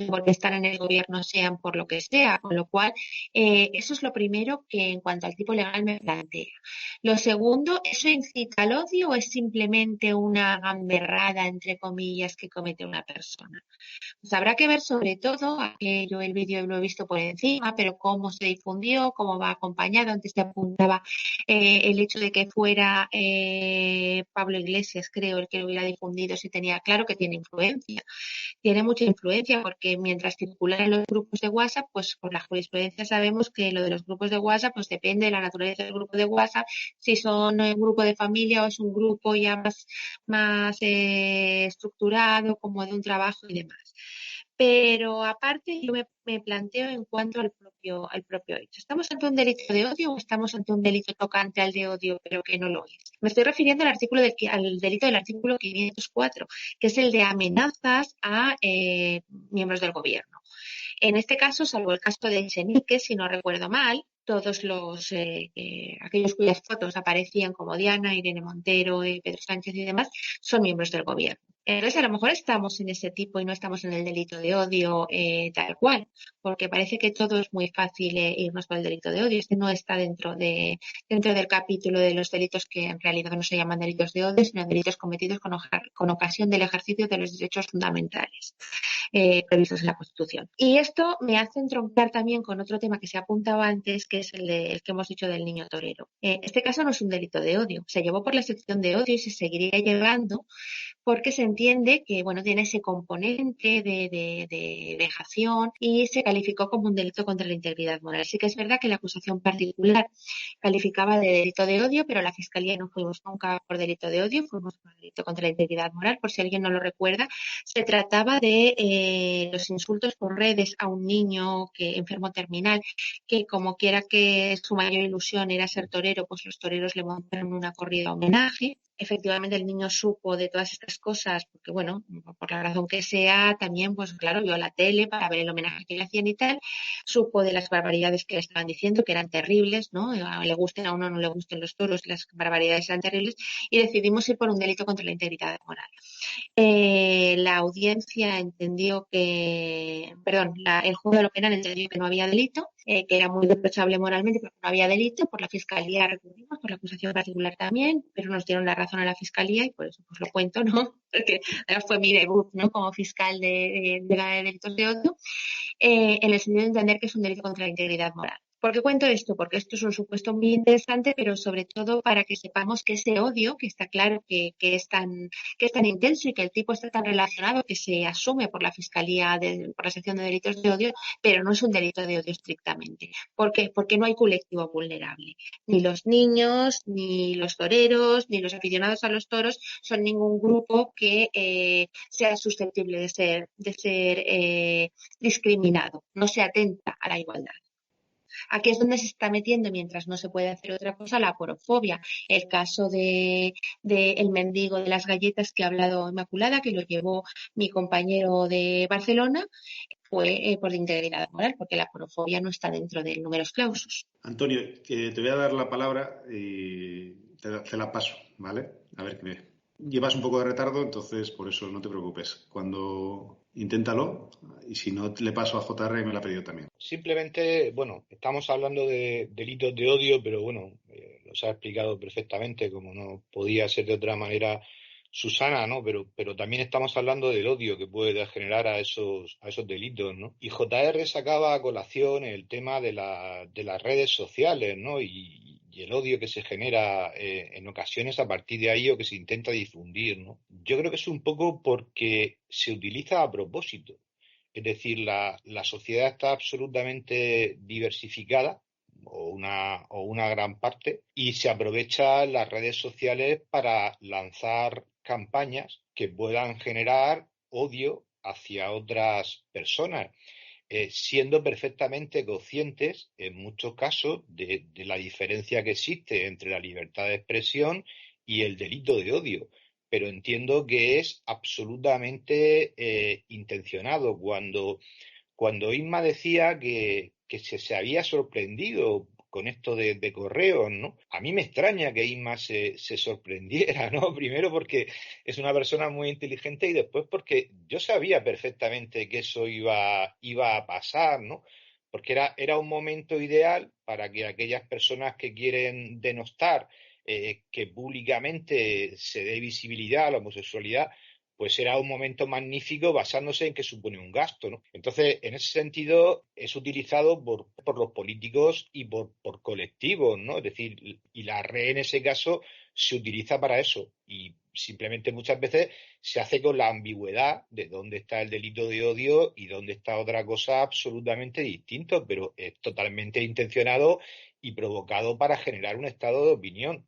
S2: porque están en el gobierno sean por lo que sea, con lo cual eso es lo primero que en cuanto al tipo legal me plantea. Lo segundo, ¿eso incita al odio o es simplemente una gamberrada, entre comillas, que comete una persona? Pues habrá que ver sobre todo, yo el vídeo lo he visto por encima, pero cómo se difundió, cómo va acompañado. Antes te apuntaba el hecho de que fuera Pablo Iglesias, creo, el que lo hubiera difundido, si tenía claro que tiene influencia. Tiene mucha influencia porque mientras circulan en los grupos de WhatsApp, pues por la jurisprudencia sabemos que lo de los grupos de WhatsApp pues depende de la naturaleza del grupo de WhatsApp, si son un grupo de familia o es un grupo ya más estructurado, como de un trabajo y demás. Pero aparte yo me planteo en cuanto al propio hecho. ¿Estamos ante un delito de odio o estamos ante un delito tocante al de odio pero que no lo es? Me estoy refiriendo al delito del artículo 504, que es el de amenazas a miembros del gobierno. En este caso, salvo el caso de Echenique, si no recuerdo mal, todos aquellos cuyas fotos aparecían como Diana, Irene Montero, Pedro Sánchez y demás, son miembros del gobierno. Entonces, a lo mejor estamos en ese tipo y no estamos en el delito de odio tal cual, porque parece que todo es muy fácil irnos por el delito de odio. Este no está dentro del capítulo de los delitos que en realidad no se llaman delitos de odio, sino delitos cometidos con ocasión del ejercicio de los derechos fundamentales previstos en la Constitución. Y esto me hace entroncar también con otro tema que se apuntaba antes, que es el que hemos dicho del niño torero. Este caso no es un delito de odio, se llevó por la sección de odio y se seguiría llevando porque se entiende que bueno, tiene ese componente de vejación y se calificó como un delito contra la integridad moral. Sí que es verdad que la acusación particular calificaba de delito de odio, pero la Fiscalía no fuimos nunca por delito de odio, fuimos por delito contra la integridad moral. Por si alguien no lo recuerda, se trataba de los insultos por redes a un niño enfermo terminal, que como quiera que su mayor ilusión era ser torero, pues los toreros le montaron una corrida homenaje. Efectivamente el niño supo de todas estas cosas porque, bueno, por la razón que sea, también, pues claro, vio la tele para ver el homenaje que le hacían y tal, supo de las barbaridades que le estaban diciendo, que eran terribles, ¿no? Le gusten a uno o no le gusten los toros, las barbaridades eran terribles, y decidimos ir por un delito contra la integridad moral. La audiencia entendió el juzgado de lo penal entendió que no había delito, que era muy reprochable moralmente, pero no había delito. Por la Fiscalía recurrimos, por la acusación particular también, pero nos dieron la razón a la Fiscalía y por eso pues lo cuento, ¿no? Porque fue mi debut, ¿no? Como fiscal de delitos de odio, en el sentido de entender que es un delito contra la integridad moral. ¿Por qué cuento esto? Porque esto es un supuesto muy interesante, pero sobre todo para que sepamos que ese odio, que está claro que es tan intenso y que el tipo está tan relacionado, que se asume por la Fiscalía, por la sección de delitos de odio, pero no es un delito de odio estrictamente. ¿Por qué? Porque no hay colectivo vulnerable. Ni los niños, ni los toreros, ni los aficionados a los toros son ningún grupo que sea susceptible de ser discriminado. No se atenta a la igualdad. Aquí es donde se está metiendo, mientras no se puede hacer otra cosa, la aporofobia. El caso de el mendigo de las galletas que ha hablado Inmaculada, que lo llevó mi compañero de Barcelona, fue por integridad moral, porque la aporofobia no está dentro del numerus clausus.
S3: Antonio, te voy a dar la palabra y te la paso, ¿vale? A ver qué. Llevas un poco de retardo, entonces por eso no te preocupes. Cuando inténtalo, y si no le paso a JR, me la ha pedido también.
S4: Simplemente, bueno, estamos hablando de delitos de odio, pero bueno, los ha explicado perfectamente, como no podía ser de otra manera Susana, ¿no? Pero también estamos hablando del odio que puede generar a esos delitos, ¿no? Y JR sacaba a colación el tema de las redes sociales, ¿no? Y el odio que se genera en ocasiones a partir de ahí o que se intenta difundir, ¿no? Yo creo que es un poco porque se utiliza a propósito. Es decir, la sociedad está absolutamente diversificada, o una gran parte, y se aprovechan las redes sociales para lanzar campañas que puedan generar odio hacia otras personas, siendo perfectamente conscientes, en muchos casos, de la diferencia que existe entre la libertad de expresión y el delito de odio. Pero entiendo que es absolutamente intencionado. Cuando Inma decía que se había sorprendido con esto de correos, ¿no? A mí me extraña que Inma se sorprendiera, ¿no? Primero porque es una persona muy inteligente y después porque yo sabía perfectamente que eso iba a pasar, ¿no? Porque era un momento ideal para que aquellas personas que quieren denostar que públicamente se dé visibilidad a la homosexualidad, pues era un momento magnífico basándose en que supone un gasto, ¿no? Entonces, en ese sentido, es utilizado por los políticos y por colectivos, ¿no? Es decir, y la red en ese caso se utiliza para eso. Y simplemente muchas veces se hace con la ambigüedad de dónde está el delito de odio y dónde está otra cosa absolutamente distinto, pero es totalmente intencionado y provocado para generar un estado de opinión.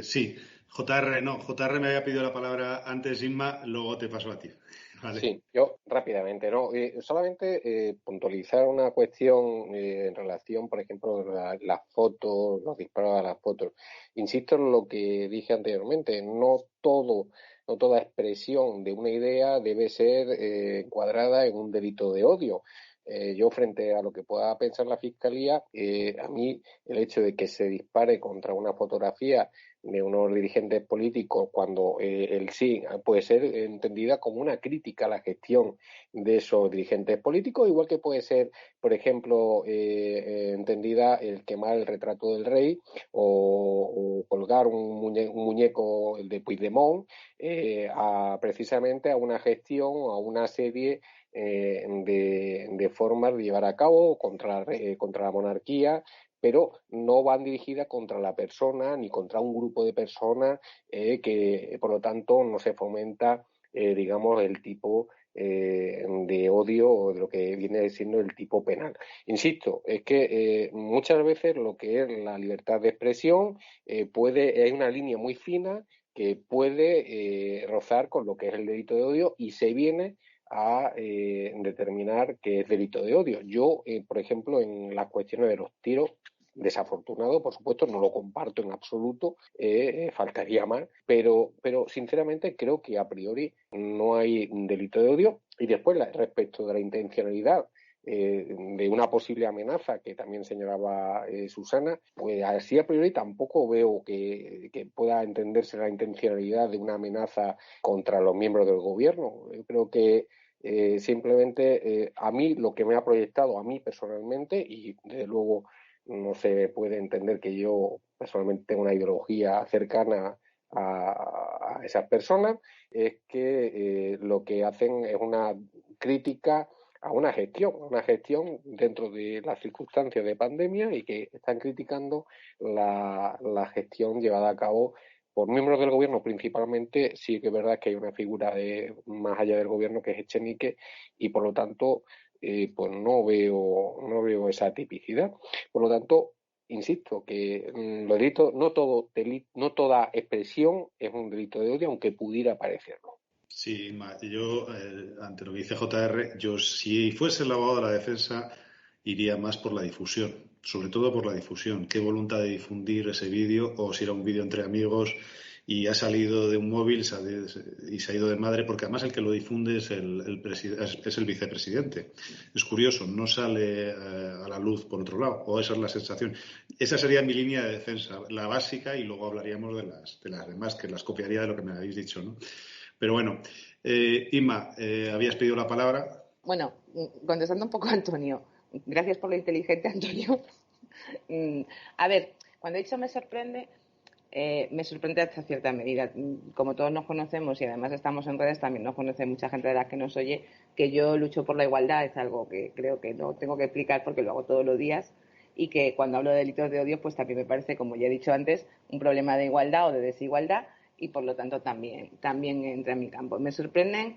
S3: Sí, JR me había pedido la palabra antes, Inma, luego te paso a ti. Vale.
S7: Sí, yo rápidamente, ¿no? Solamente puntualizar una cuestión en relación, por ejemplo, las fotos, los disparos a las fotos. Insisto en lo que dije anteriormente, no toda expresión de una idea debe ser encuadrada en un delito de odio. Yo, frente a lo que pueda pensar la Fiscalía, a mí el hecho de que se dispare contra una fotografía unos dirigentes políticos cuando el sí puede ser entendida como una crítica a la gestión de esos dirigentes políticos, igual que puede ser, por ejemplo, entendida el quemar el retrato del rey o colgar un muñeco de Puigdemont precisamente a una gestión o a una serie de formas de llevar a cabo contra la monarquía, pero no van dirigidas contra la persona ni contra un grupo de personas que, por lo tanto, no se fomenta, digamos, el tipo de odio o de lo que viene siendo el tipo penal. Insisto, es que muchas veces lo que es la libertad de expresión hay una línea muy fina que puede rozar con lo que es el delito de odio y se viene a determinar qué es delito de odio. Yo, por ejemplo, en las cuestiones de los tiros, desafortunado, por supuesto, no lo comparto en absoluto, faltaría más, pero sinceramente creo que a priori no hay un delito de odio. Y después, respecto de la intencionalidad de una posible amenaza que también señalaba Susana, pues así a priori tampoco veo que pueda entenderse la intencionalidad de una amenaza contra los miembros del gobierno. Yo creo que simplemente a mí lo que me ha proyectado a mí personalmente, y desde luego no se puede entender que yo personalmente tengo una ideología cercana a esas personas, es que lo que hacen es una crítica a una gestión dentro de las circunstancias de pandemia y que están criticando la gestión llevada a cabo por miembros del gobierno principalmente. Sí que es verdad que hay una figura más allá del gobierno que es Echenique y por lo tanto pues no veo esa tipicidad. Por lo tanto, insisto que los delitos, no toda expresión es un delito de odio, aunque pudiera parecerlo.
S3: Sí, yo, ante lo que dice JR, yo si fuese el abogado de la defensa iría más por la difusión, sobre todo por la difusión. ¿Qué voluntad de difundir ese vídeo? O si era un vídeo entre amigos y ha salido de un móvil y se ha ido de madre, porque además el que lo difunde es el vicepresidente. Es curioso, no sale a la luz por otro lado, o esa es la sensación. Esa sería mi línea de defensa, la básica, y luego hablaríamos de las demás, que las copiaría de lo que me habéis dicho, ¿no? Pero bueno, Inma, habías pedido la palabra.
S5: Bueno, contestando un poco a Antonio, gracias por lo inteligente, Antonio. A ver, cuando he dicho me sorprende hasta cierta medida. Como todos nos conocemos y además estamos en redes, también nos conoce mucha gente de la que nos oye, que yo lucho por la igualdad, es algo que creo que no tengo que explicar porque lo hago todos los días, y que cuando hablo de delitos de odio, pues también me parece, como ya he dicho antes, un problema de igualdad o de desigualdad, y por lo tanto también entra en mi campo. Me sorprende,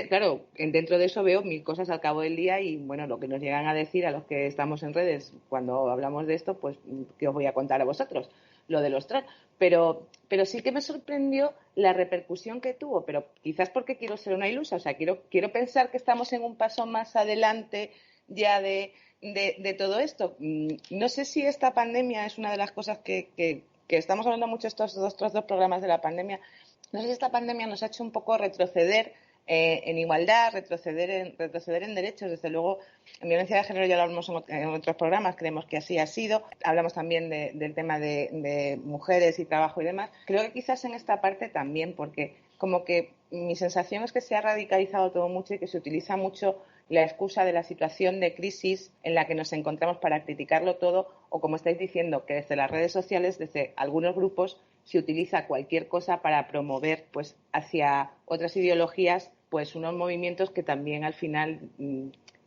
S5: claro, dentro de eso veo mil cosas al cabo del día y bueno, lo que nos llegan a decir a los que estamos en redes cuando hablamos de esto, pues que os voy a contar a vosotros, lo de los trolls. Pero sí que me sorprendió la repercusión que tuvo, pero quizás porque quiero ser una ilusa, o sea, quiero pensar que estamos en un paso más adelante ya de todo esto. No sé si esta pandemia es una de las cosas que estamos hablando mucho estos dos programas de la pandemia. No sé si esta pandemia nos ha hecho un poco retroceder en igualdad, retroceder en derechos. Desde luego, en violencia de género ya lo hablamos en otros programas, creemos que así ha sido. Hablamos también del tema de mujeres y trabajo y demás. Creo que quizás en esta parte también, porque como que mi sensación es que se ha radicalizado todo mucho y que se utiliza mucho la excusa de la situación de crisis en la que nos encontramos para criticarlo todo, o como estáis diciendo, que desde las redes sociales, desde algunos grupos, se utiliza cualquier cosa para promover pues hacia otras ideologías pues unos movimientos que también al final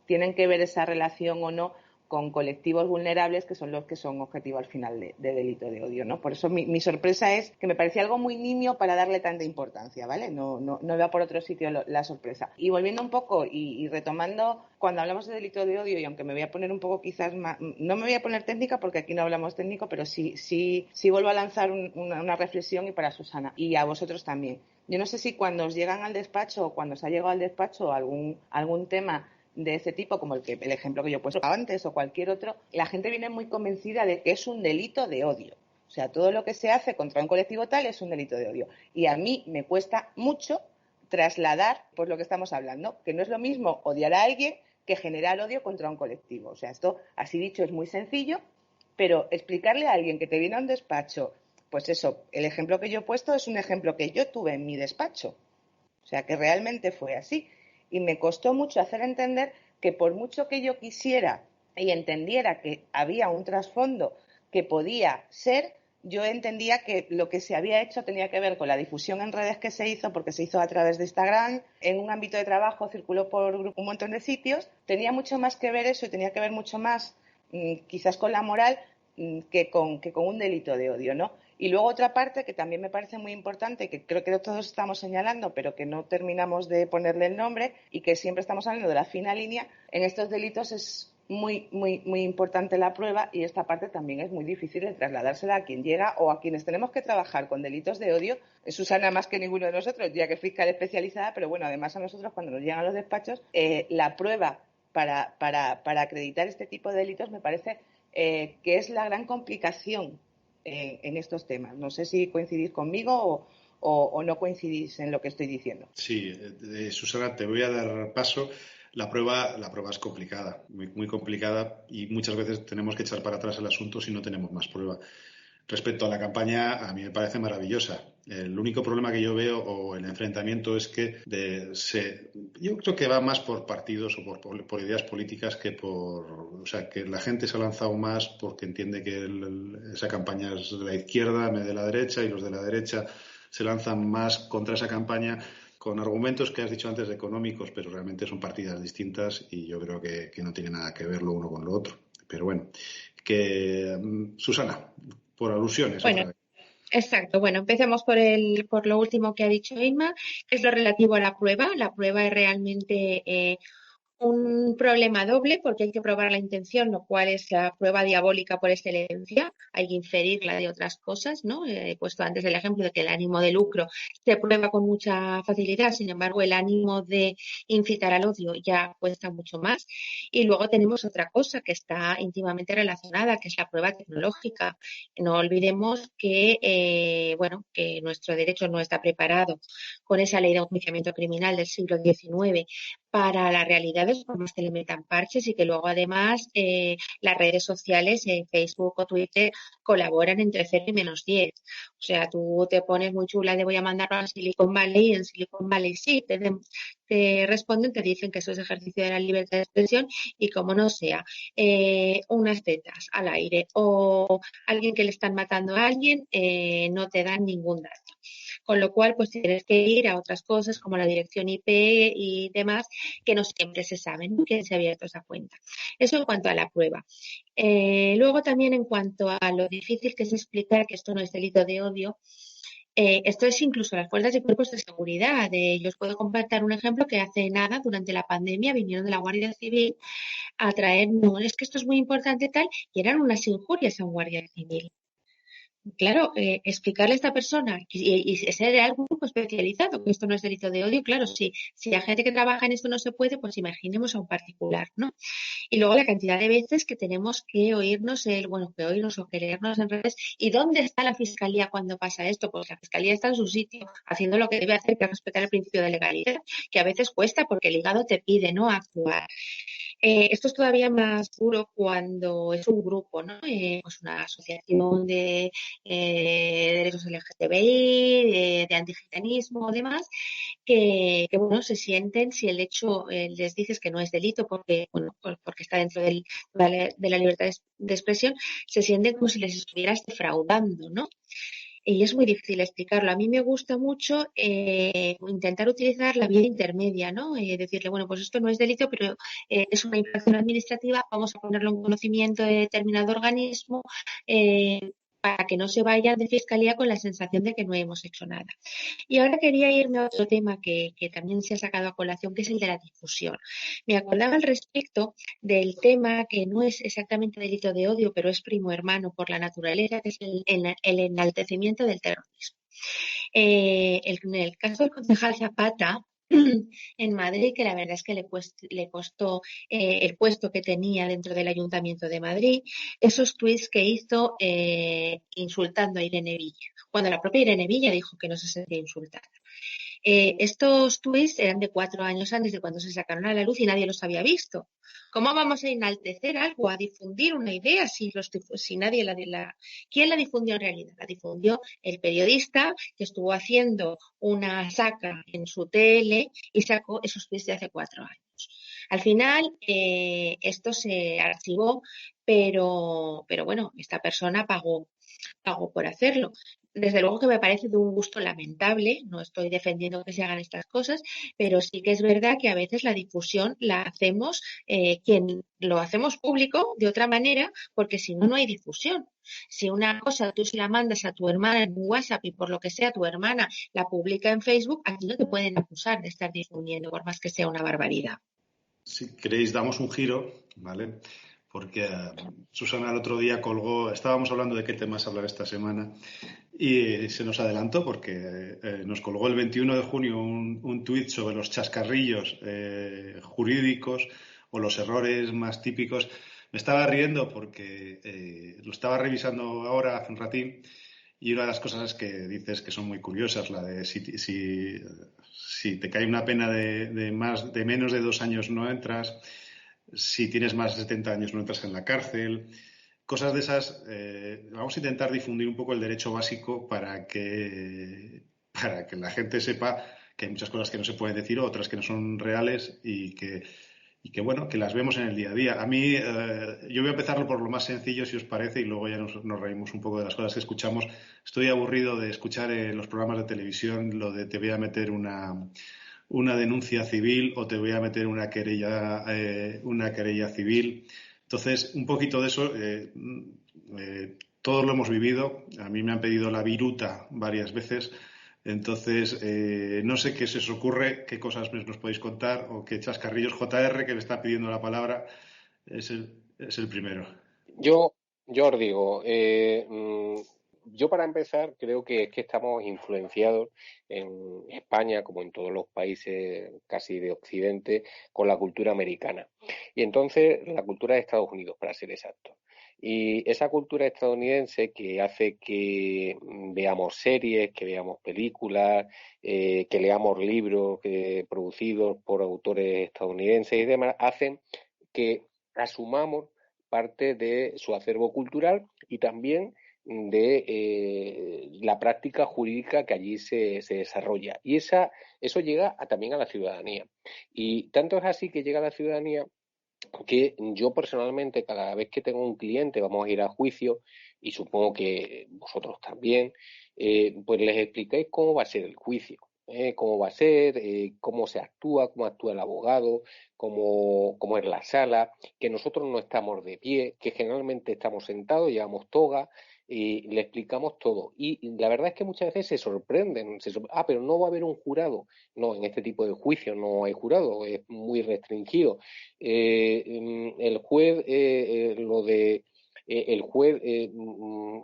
S5: tienen que ver esa relación o no con colectivos vulnerables que son los que son objetivo al final de delito de odio, ¿no? Por eso mi sorpresa es que me parecía algo muy nimio para darle tanta importancia, ¿vale? No iba por otro sitio la sorpresa. Y volviendo un poco y retomando, cuando hablamos de delito de odio, y aunque me voy a poner un poco quizás más, no me voy a poner técnica porque aquí no hablamos técnico, pero sí vuelvo a lanzar una reflexión, y para Susana y a vosotros también. Yo no sé si cuando os llegan al despacho o cuando os ha llegado al despacho algún tema de ese tipo, como el ejemplo que yo he puesto antes o cualquier otro, la gente viene muy convencida de que es un delito de odio. O sea, todo lo que se hace contra un colectivo tal es un delito de odio. Y a mí me cuesta mucho trasladar pues lo que estamos hablando, que no es lo mismo odiar a alguien que generar odio contra un colectivo. O sea, esto, así dicho, es muy sencillo, pero explicarle a alguien que te viene a un despacho pues eso, el ejemplo que yo he puesto es un ejemplo que yo tuve en mi despacho. O sea, que realmente fue así. Y me costó mucho hacer entender que por mucho que yo quisiera y entendiera que había un trasfondo que podía ser, yo entendía que lo que se había hecho tenía que ver con la difusión en redes que se hizo, porque se hizo a través de Instagram, en un ámbito de trabajo, circuló por un montón de sitios, tenía mucho más que ver eso y tenía que ver mucho más quizás con la moral que con un delito de odio, ¿no? Y luego otra parte que también me parece muy importante, que creo que todos estamos señalando, pero que no terminamos de ponerle el nombre y que siempre estamos hablando de la fina línea, en estos delitos es muy, muy, muy importante la prueba y esta parte también es muy difícil de trasladársela a quien llega o a quienes tenemos que trabajar con delitos de odio. Susana más que ninguno de nosotros, ya que es fiscal especializada, pero bueno, además a nosotros cuando nos llegan a los despachos, la prueba para acreditar este tipo de delitos me parece que es la gran complicación en estos temas. No sé si coincidís conmigo o no coincidís en lo que estoy diciendo.
S3: Sí, Susana, te voy a dar paso. La prueba es complicada, muy, muy complicada, y muchas veces tenemos que echar para atrás el asunto si no tenemos más prueba. Respecto a la campaña, a mí me parece maravillosa. El único problema que yo veo o el enfrentamiento es que yo creo que va más por partidos o por ideas políticas que o sea, que la gente se ha lanzado más porque entiende que esa campaña es de la izquierda, de la derecha, y los de la derecha se lanzan más contra esa campaña con argumentos que has dicho antes de económicos, pero realmente son partidas distintas y yo creo que no tiene nada que ver lo uno con lo otro. Pero bueno, Susana, por alusiones,
S2: Bueno,
S3: otra vez.
S2: exacto. Bueno, empecemos por lo último que ha dicho Inma, que es lo relativo a la prueba. La prueba es realmente un problema doble porque hay que probar la intención, lo cual es la prueba diabólica por excelencia. Hay que inferirla de otras cosas, ¿no? He puesto antes el ejemplo de que el ánimo de lucro se prueba con mucha facilidad, sin embargo, el ánimo de incitar al odio ya cuesta mucho más. Y luego tenemos otra cosa que está íntimamente relacionada, que es la prueba tecnológica. No olvidemos que, que nuestro derecho no está preparado con esa ley de enjuiciamiento criminal del siglo XIX para las realidades, por más que le metan parches, y que luego además las redes sociales, Facebook o Twitter, colaboran entre 0 y -10. O sea, tú te pones muy chula de voy a mandarlo a Silicon Valley, y en Silicon Valley sí, te responden, te dicen que eso es ejercicio de la libertad de expresión, y como no sea unas tetas al aire o alguien que le están matando a alguien, no te dan ningún dato. Con lo cual, pues tienes que ir a otras cosas como la dirección IP y demás, que no siempre se saben, ¿no?, quién se ha abierto esa cuenta. Eso en cuanto a la prueba. Luego también en cuanto a lo difícil que es explicar que esto no es delito de odio, esto es incluso las fuerzas y cuerpos de seguridad. Yo os puedo compartir un ejemplo que hace nada, durante la pandemia, vinieron de la Guardia Civil a traer, no, es que esto es muy importante tal, y eran unas injurias a un guardia civil. Claro, explicarle a esta persona y ser de algún grupo especializado que esto no es delito de odio, claro, si a gente que trabaja en esto no se puede, pues imaginemos a un particular, ¿no? Y luego la cantidad de veces que tenemos que oírnos o que leernos en redes. ¿Y dónde está la fiscalía cuando pasa esto? Pues la fiscalía está en su sitio, haciendo lo que debe hacer, que es respetar el principio de legalidad, que a veces cuesta porque el hígado te pide, ¿no?, actuar. Esto es todavía más duro cuando es un grupo, ¿no? Pues una asociación de derechos LGTBI, de antigitanismo, demás, que se sienten, si el hecho les dices que no es delito porque está dentro de la libertad de expresión, se sienten como si les estuvieras defraudando, ¿no? Y es muy difícil explicarlo. A mí me gusta mucho intentar utilizar la vía intermedia, ¿no? Decirle, bueno, pues esto no es delito, pero es una infracción administrativa, vamos a ponerlo en conocimiento de determinado organismo, para que no se vayan de fiscalía con la sensación de que no hemos hecho nada. Y ahora quería irme a otro tema que también se ha sacado a colación, que es el de la difusión. Me acordaba al respecto del tema que no es exactamente delito de odio, pero es primo hermano por la naturaleza, que es el enaltecimiento del terrorismo. En el caso del concejal Zapata, en Madrid, que la verdad es que le costó el puesto que tenía dentro del Ayuntamiento de Madrid, esos tuits que hizo insultando a Irene Villa, cuando la propia Irene Villa dijo que no se sentía insultada. Estos tweets eran de 4 años antes de cuando se sacaron a la luz y nadie los había visto. ¿Cómo vamos a enaltecer algo, a difundir una idea si nadie ¿Quién la difundió en realidad? La difundió el periodista que estuvo haciendo una saca en su tele y sacó esos tweets de hace 4 años. Al final, esto se archivó, pero bueno, esta persona pagó por hacerlo. Desde luego que me parece de un gusto lamentable, no estoy defendiendo que se hagan estas cosas, pero sí que es verdad que a veces la difusión la hacemos, quien lo hacemos público de otra manera, porque si no, no hay difusión. Si una cosa tú se la mandas a tu hermana en WhatsApp y por lo que sea tu hermana la publica en Facebook, aquí no te pueden acusar de estar difundiendo, por más que sea una barbaridad.
S3: Si queréis, damos un giro, ¿vale? Porque Susana el otro día colgó, estábamos hablando de qué temas hablar esta semana y se nos adelantó porque nos colgó el 21 de junio un tuit sobre los chascarrillos jurídicos o los errores más típicos. Me estaba riendo porque lo estaba revisando ahora hace un ratín y una de las cosas que dices que son muy curiosas, la de si te cae una pena de menos de 2 años no entras, si tienes más de 70 años no entras en la cárcel, cosas de esas. Vamos a intentar difundir un poco el derecho básico para que la gente sepa que hay muchas cosas que no se pueden decir, otras que no son reales y que bueno, que las vemos en el día a día. A mí, yo voy a empezar por lo más sencillo, si os parece, y luego ya nos reímos un poco de las cosas que escuchamos. Estoy aburrido de escuchar en los programas de televisión lo de te voy a meter una denuncia civil o te voy a meter una querella civil. Entonces, un poquito de eso, todos lo hemos vivido. A mí me han pedido la viruta varias veces. Entonces, no sé qué se os ocurre, qué cosas nos podéis contar o qué chascarrillos. JR, que me está pidiendo la palabra, es el primero.
S7: Yo os digo, yo para empezar creo que es que estamos influenciados en España, como en todos los países casi de Occidente, con la cultura americana. Y entonces la cultura de Estados Unidos, para ser exacto. Y esa cultura estadounidense que hace que veamos series, que veamos películas, que leamos libros producidos por autores estadounidenses y demás, hacen que asumamos parte de su acervo cultural y también de la práctica jurídica que allí se desarrolla. Y eso llega también a la ciudadanía. Y tanto es así que llega a la ciudadanía que yo personalmente, cada vez que tengo un cliente, vamos a ir a juicio, y supongo que vosotros también, pues les explicáis cómo va a ser el juicio. Cómo va a ser, cómo se actúa, cómo actúa el abogado, cómo es la sala, que nosotros no estamos de pie, que generalmente estamos sentados, llevamos toga, y le explicamos todo. Y la verdad es que muchas veces se sorprenden, pero no va a haber un jurado. No, en este tipo de juicios no hay jurado, es muy restringido. El juez, el juez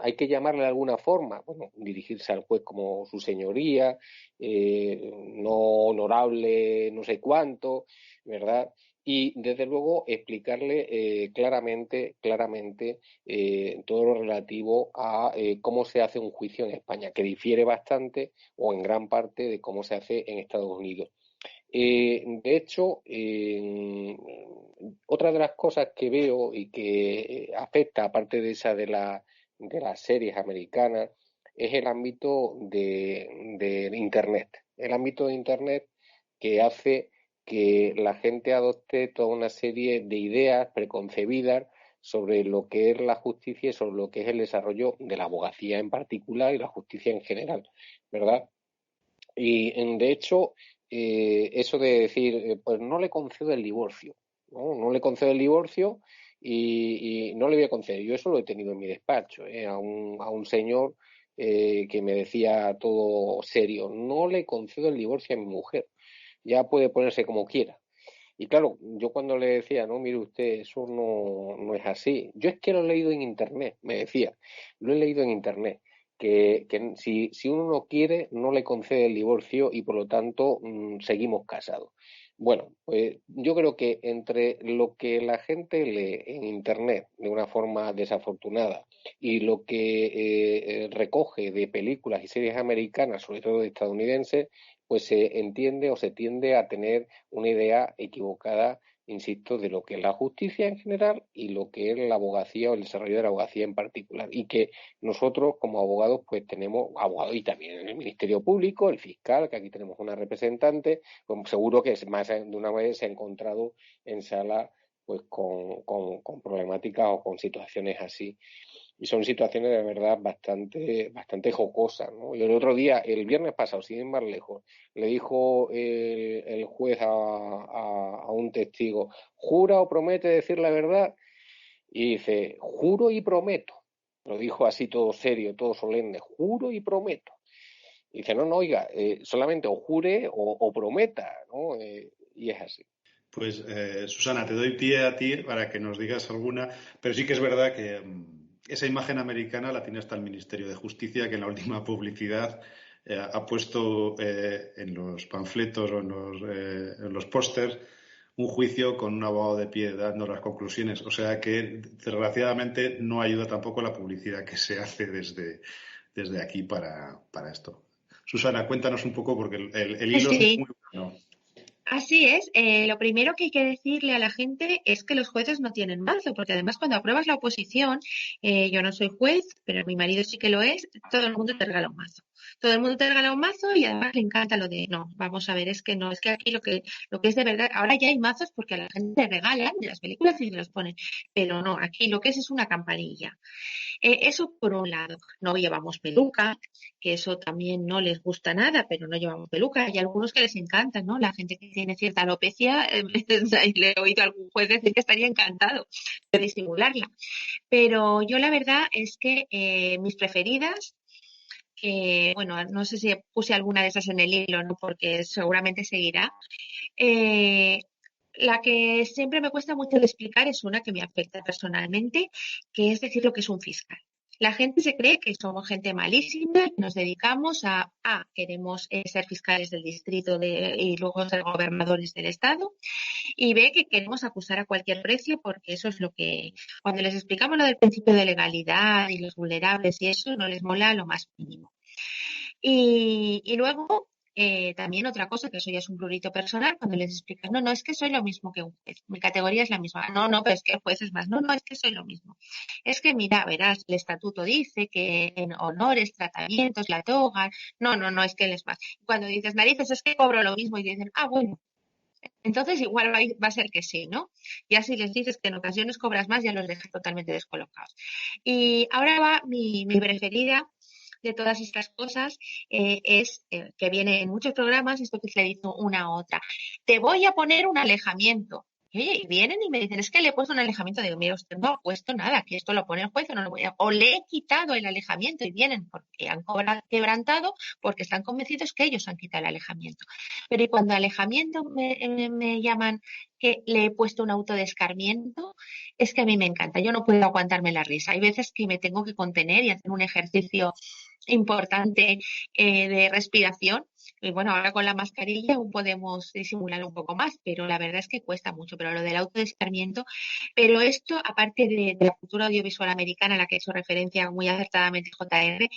S7: hay que llamarle de alguna forma, bueno, dirigirse al juez como su señoría, no honorable, no sé cuánto, ¿verdad? Y desde luego explicarle claramente todo lo relativo a cómo se hace un juicio en España, que difiere bastante o en gran parte de cómo se hace en Estados Unidos. De hecho, otra de las cosas que veo y que afecta, aparte de esa de las series americanas, es el ámbito de Internet. El ámbito de Internet que hace que la gente adopte toda una serie de ideas preconcebidas sobre lo que es la justicia y sobre lo que es el desarrollo de la abogacía en particular y la justicia en general, ¿verdad? Y de hecho, eso de decir, pues no le concedo el divorcio, ¿no? No le concedo el divorcio y no le voy a conceder. Yo eso lo he tenido en mi despacho, a un señor que me decía todo serio, no le concedo el divorcio a mi mujer, ya puede ponerse como quiera. Y claro, yo cuando le decía, no, mire usted, eso no es así. Yo es que lo he leído en Internet, me decía, lo he leído en Internet, que si uno no quiere, no le concede el divorcio y por lo tanto seguimos casados. Bueno, pues yo creo que entre lo que la gente lee en Internet de una forma desafortunada y lo que recoge de películas y series americanas, sobre todo estadounidenses, pues se entiende o se tiende a tener una idea equivocada, insisto, de lo que es la justicia en general y lo que es la abogacía o el desarrollo de la abogacía en particular. Y que nosotros, como abogados, pues tenemos abogados y también en el Ministerio Público, el fiscal, que aquí tenemos una representante, pues seguro que más de una vez se ha encontrado en sala pues con problemáticas o con situaciones así. Y son situaciones de verdad bastante jocosas, ¿no? Y el otro día, el viernes pasado, sin ir más lejos, le dijo el juez a un testigo, ¿jura o promete decir la verdad? Y dice, juro y prometo. Lo dijo así todo serio, todo solemne, juro y prometo. Y dice, no, oiga, solamente o jure o prometa, ¿no? Y es así.
S3: Pues, Susana, te doy pie a ti para que nos digas alguna, pero sí que es verdad que esa imagen americana la tiene hasta el Ministerio de Justicia, que en la última publicidad ha puesto en los panfletos o en los pósters un juicio con un abogado de pie dando las conclusiones. O sea que, desgraciadamente, no ayuda tampoco la publicidad que se hace desde aquí para esto. Susana, cuéntanos un poco, porque el hilo es
S2: Sí.
S3: muy bueno.
S2: Así es, lo primero que hay que decirle a la gente es que los jueces no tienen mazo, porque además cuando apruebas la oposición, yo no soy juez, pero mi marido sí que lo es, todo el mundo te regala un mazo. Todo el mundo te regala un mazo y además le encanta lo de, no, vamos a ver, es que no, es que aquí lo que es de verdad, ahora ya hay mazos porque a la gente le regalan de las películas y se los ponen, pero no, aquí lo que es una campanilla. Eso por un lado, no llevamos peluca, que eso también no les gusta nada, pero no llevamos peluca. Hay algunos que les encantan, ¿no? La gente que tiene cierta alopecia, le he oído a algún juez decir que estaría encantado de disimularla. Pero yo la verdad es que mis preferidas, bueno, no sé si puse alguna de esas en el hilo, ¿no? Porque seguramente seguirá. La que siempre me cuesta mucho de explicar es una que me afecta personalmente, que es decir lo que es un fiscal. La gente se cree que somos gente malísima y nos dedicamos queremos ser fiscales del distrito y luego ser gobernadores del estado, y B, que queremos acusar a cualquier precio porque eso es lo que, cuando les explicamos lo del principio de legalidad y los vulnerables y eso, no les mola lo más mínimo. Y luego, también otra cosa, que eso ya es un prurito personal, cuando les explicas, no, es que soy lo mismo que un juez, mi categoría es la misma, no, pero es que el juez es más, no, es que soy lo mismo. Es que mira, verás, el estatuto dice que en honores, tratamientos, la toga, no, es que él es más. Cuando dices narices, es que cobro lo mismo y dicen, bueno, entonces igual va a ser que sí, ¿no? Ya si les dices que en ocasiones cobras más, ya los dejas totalmente descolocados. Y ahora va mi preferida de todas estas cosas, es que viene en muchos programas, esto que se le dice una a otra. Te voy a poner un alejamiento. Y vienen y me dicen, es que le he puesto un alejamiento. Digo, mira, usted no ha puesto nada, que esto lo pone el juez o no lo voy a... O le he quitado el alejamiento y vienen porque han quebrantado, porque están convencidos que ellos han quitado el alejamiento. Pero y cuando alejamiento me llaman que le he puesto un autodescarmiento, es que a mí me encanta. Yo no puedo aguantarme la risa. Hay veces que me tengo que contener y hacer un ejercicio importante de respiración. Y bueno, ahora con la mascarilla aún podemos disimular un poco más, pero la verdad es que cuesta mucho. Pero lo del autodescarmiento, pero esto, aparte de la cultura audiovisual americana a la que he hecho referencia muy acertadamente JR,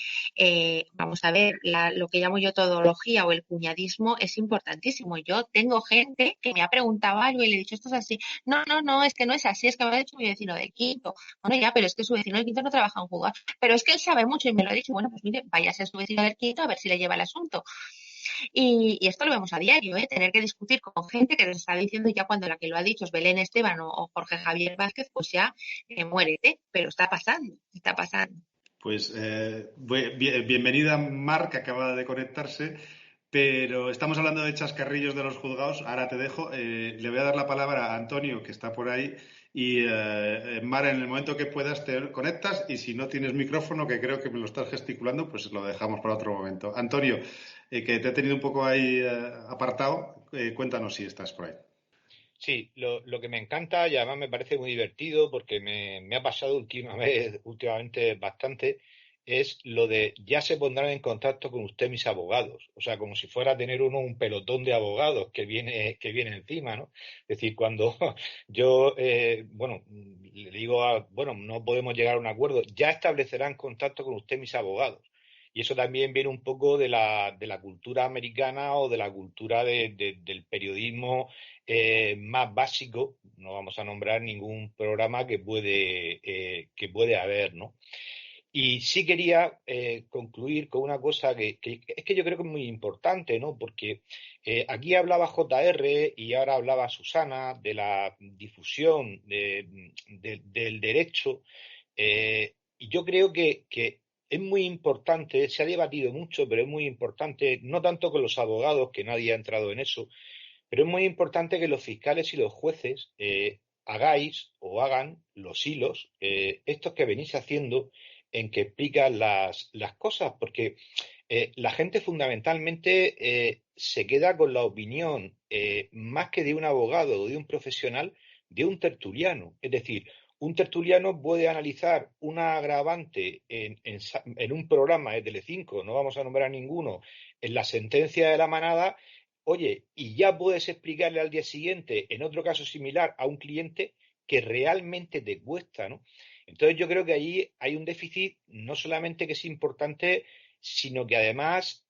S2: vamos a ver, lo que llamo yo todología o el cuñadismo es importantísimo. Yo tengo gente que me ha preguntado algo y le he dicho, esto es así. No, es que no es así, es que me lo ha dicho mi vecino de Quito. Bueno, ya, pero es que su vecino de Quito no trabaja en juzgado. Pero es que él sabe mucho y me lo ha dicho, bueno, pues mire, vaya a ser su vecino del Quito a ver si le lleva el asunto. Y esto lo vemos a diario, tener que discutir con gente que les está diciendo ya cuando la que lo ha dicho es Belén Esteban o Jorge Javier Vázquez, pues ya muérete, pero está pasando.
S3: Pues bienvenida Mar, que acaba de conectarse, pero estamos hablando de chascarrillos de los juzgados. Ahora te dejo, le voy a dar la palabra a Antonio, que está por ahí, y Mar, en el momento que puedas te conectas, y si no tienes micrófono, que creo que me lo estás gesticulando, pues lo dejamos para otro momento. Antonio, que te he tenido un poco ahí apartado, cuéntanos si estás por ahí.
S4: Sí, lo que me encanta y además me parece muy divertido porque me ha pasado últimamente bastante, es lo de ya se pondrán en contacto con usted mis abogados. O sea, como si fuera a tener uno un pelotón de abogados que viene encima, ¿no? Es decir, cuando yo, le digo, bueno, no podemos llegar a un acuerdo, ya establecerán contacto con usted mis abogados. Y eso también viene un poco de la cultura americana o de la cultura del periodismo más básico. No vamos a nombrar ningún programa que puede haber, ¿no? Y sí quería concluir con una cosa que es que yo creo que es muy importante, ¿no? Porque aquí hablaba JR y ahora hablaba Susana de la difusión del derecho. Y yo creo que es muy importante, se ha debatido mucho, pero es muy importante, no tanto con los abogados, que nadie ha entrado en eso, pero es muy importante que los fiscales y los jueces hagáis o hagan los hilos, estos que venís haciendo, en que explican las cosas, porque la gente fundamentalmente se queda con la opinión, más que de un abogado o de un profesional, de un tertuliano. Es decir, un tertuliano puede analizar una agravante en un programa de Telecinco, no vamos a nombrar ninguno, en la sentencia de la manada. Oye, y ya puedes explicarle al día siguiente, en otro caso similar, a un cliente que realmente te cuesta, ¿no? Entonces yo creo que allí hay un déficit no solamente que es importante, sino que además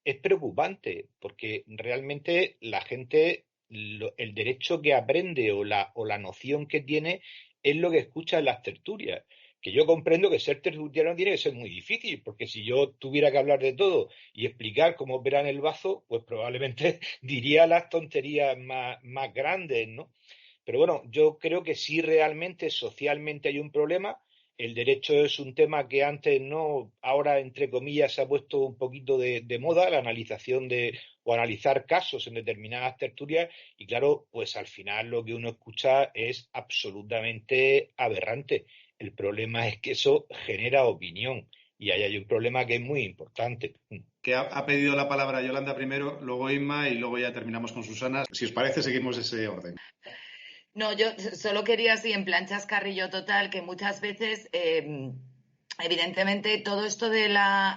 S4: es preocupante, porque realmente la gente, el derecho que aprende o la noción que tiene es lo que escucha en las tertulias. Que yo comprendo que ser tertuliano tiene que ser muy difícil, porque si yo tuviera que hablar de todo y explicar cómo operan el bazo, pues probablemente diría las tonterías más grandes, ¿no? Pero bueno, yo creo que sí realmente socialmente hay un problema. El derecho es un tema que antes no, ahora entre comillas se ha puesto un poquito de moda, la analización o analizar casos en determinadas tertulias, y claro, pues al final lo que uno escucha es absolutamente aberrante. El problema es que eso genera opinión y ahí hay un problema que es muy importante.
S3: Que ha pedido la palabra Yolanda primero, luego Inma y luego ya terminamos con Susana. Si os parece, seguimos ese orden.
S8: No, yo solo quería, así en plan chascarrillo total, que muchas veces, evidentemente, todo esto de la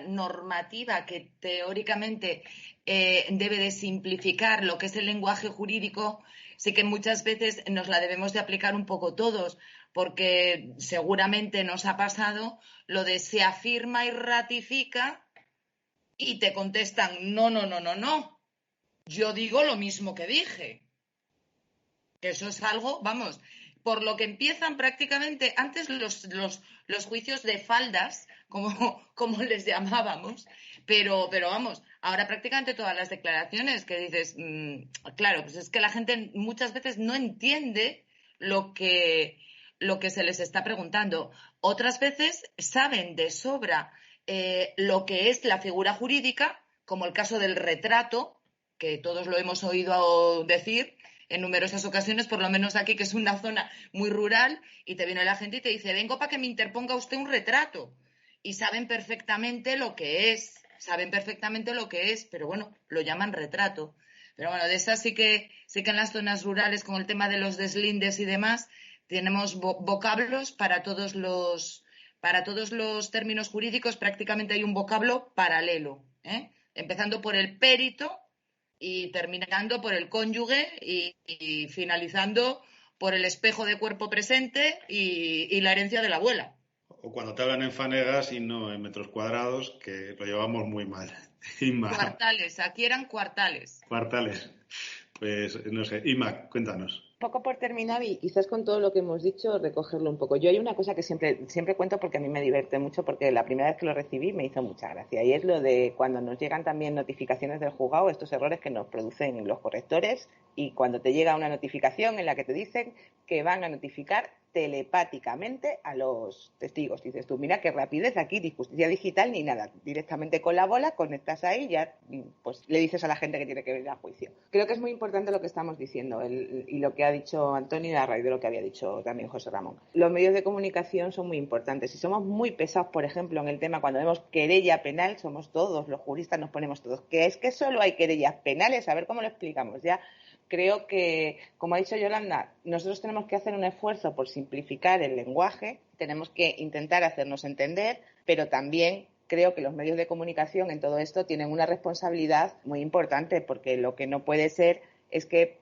S8: normativa que teóricamente debe de simplificar lo que es el lenguaje jurídico, sí que muchas veces nos la debemos de aplicar un poco todos, porque seguramente nos ha pasado lo de se afirma y ratifica y te contestan, no, no, no, no, no, yo digo lo mismo que dije. Que eso es algo, vamos, por lo que empiezan prácticamente antes los juicios de faldas, como les llamábamos, pero vamos, ahora prácticamente todas las declaraciones que dices, claro, pues es que la gente muchas veces no entiende lo que se les está preguntando. Otras veces saben de sobra lo que es la figura jurídica, como el caso del retrato, que todos lo hemos oído decir en numerosas ocasiones, por lo menos aquí, que es una zona muy rural, y te viene la gente y te dice, vengo para que me interponga usted un retrato. Y saben perfectamente lo que es, pero bueno, lo llaman retrato. Pero bueno, de esas sí que en las zonas rurales, con el tema de los deslindes y demás, tenemos vocablos para todos los términos jurídicos, prácticamente hay un vocablo paralelo, ¿eh? Empezando por el périto y terminando por el cónyuge y finalizando por el espejo de cuerpo presente y la herencia de la abuela.
S3: O cuando te hablan en fanegas y no en metros cuadrados, que lo llevamos muy mal. Inma.
S8: Cuartales, aquí eran cuartales.
S3: Cuartales. Pues no sé, Inma, cuéntanos.
S5: Poco por terminar y quizás con todo lo que hemos dicho recogerlo un poco. Yo hay una cosa que siempre cuento porque a mí me divierte mucho, porque la primera vez que lo recibí me hizo mucha gracia, y es lo de cuando nos llegan también notificaciones del juzgado, estos errores que nos producen los correctores, y cuando te llega una notificación en la que te dicen que van a notificar telepáticamente a los testigos. Dices tú, mira qué rapidez aquí, ni justicia digital ni nada. Directamente con la bola conectas ahí y ya pues le dices a la gente que tiene que venir a juicio. Creo que es muy importante lo que estamos diciendo y lo que ha dicho Antonio a raíz de lo que había dicho también José Ramón. Los medios de comunicación son muy importantes. Si somos muy pesados, por ejemplo, en el tema cuando vemos querella penal, somos todos, los juristas nos ponemos todos. Que es que solo hay querellas penales, a ver cómo lo explicamos ya. Creo que, como ha dicho Yolanda, nosotros tenemos que hacer un esfuerzo por simplificar el lenguaje, tenemos que intentar hacernos entender, pero también creo que los medios de comunicación en todo esto tienen una responsabilidad muy importante, porque lo que no puede ser es que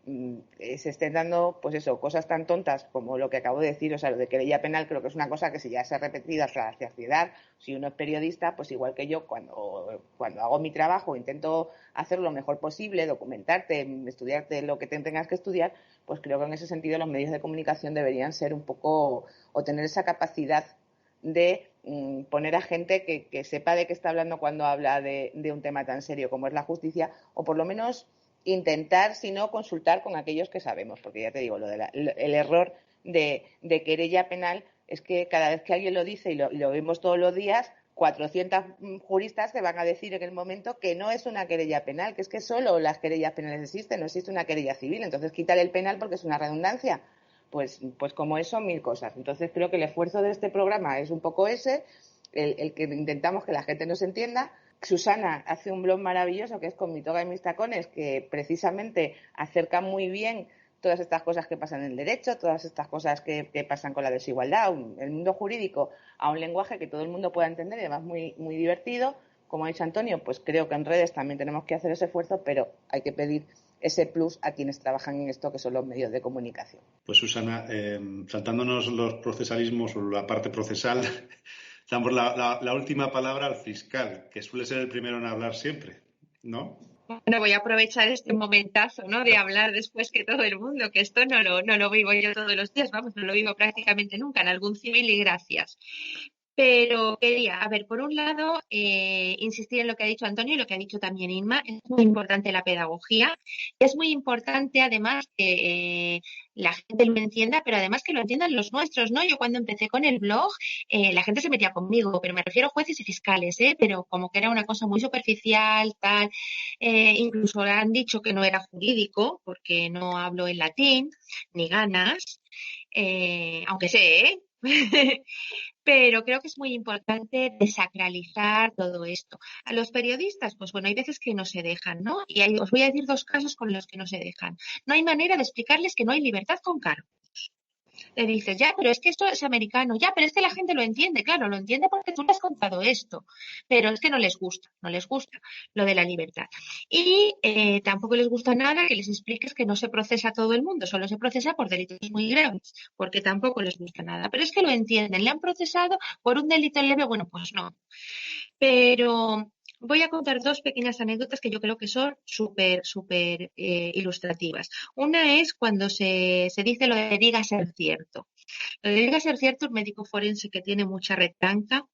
S5: se estén dando, pues eso, cosas tan tontas como lo que acabo de decir, o sea, lo de querella penal creo que es una cosa que si ya se ha repetido hasta la saciedad. Si uno es periodista, pues igual que yo, cuando hago mi trabajo intento hacerlo lo mejor posible, documentarte, estudiarte lo que te tengas que estudiar, pues creo que en ese sentido los medios de comunicación deberían ser un poco, o tener esa capacidad de poner a gente que sepa de qué está hablando cuando habla de un tema tan serio como es la justicia, o por lo menos intentar, si no, consultar con aquellos que sabemos, porque ya te digo, el error de querella penal es que cada vez que alguien lo dice y lo vemos todos los días, 400 juristas te van a decir en el momento que no es una querella penal, que es que solo las querellas penales existen, no existe una querella civil, entonces quítale el penal porque es una redundancia. Pues como eso, 1000 cosas. Entonces creo que el esfuerzo de este programa es un poco ese, el que intentamos que la gente nos entienda. Susana hace un blog maravilloso que es Con mi toga y mis tacones, que precisamente acerca muy bien todas estas cosas que pasan en el derecho, todas estas cosas que pasan con la desigualdad, el mundo jurídico, a un lenguaje que todo el mundo pueda entender y además muy, muy divertido. Como ha dicho Antonio, pues creo que en redes también tenemos que hacer ese esfuerzo, pero hay que pedir ese plus a quienes trabajan en esto, que son los medios de comunicación.
S3: Pues Susana, saltándonos los procesalismos o la parte procesal, damos la última palabra al fiscal, que suele ser el primero en hablar siempre, ¿no?
S2: Bueno, voy a aprovechar este momentazo, ¿no?, de hablar después que todo el mundo, que esto no lo vivo yo todos los días, vamos, no lo vivo prácticamente nunca, en algún civil y gracias. Pero quería, a ver, por un lado, insistir en lo que ha dicho Antonio y lo que ha dicho también Inma. Es muy importante la pedagogía. Es muy importante, además, que la gente lo entienda, pero además que lo entiendan los nuestros, ¿no? Yo cuando empecé con el blog, la gente se metía conmigo, pero me refiero a jueces y fiscales, pero como que era una cosa muy superficial, tal. Incluso han dicho que no era jurídico, porque no hablo en latín, ni ganas, aunque sé, Pero creo que es muy importante desacralizar todo esto. A los periodistas, pues bueno, hay veces que no se dejan, ¿no? Y os voy a decir 2 casos con los que no se dejan. No hay manera de explicarles que no hay libertad con cargos. Le dices, ya, pero es que esto es americano, ya, pero es que la gente lo entiende, claro, lo entiende porque tú le has contado esto, pero es que no les gusta lo de la libertad. Y tampoco les gusta nada que les expliques que no se procesa a todo el mundo, solo se procesa por delitos muy graves, porque tampoco les gusta nada. Pero es que lo entienden, le han procesado por un delito leve, bueno, pues no. Pero voy a contar 2 pequeñas anécdotas que yo creo que son súper ilustrativas. Una es cuando se dice lo de diga ser cierto. Lo de diga ser cierto, un médico forense que tiene mucha retranca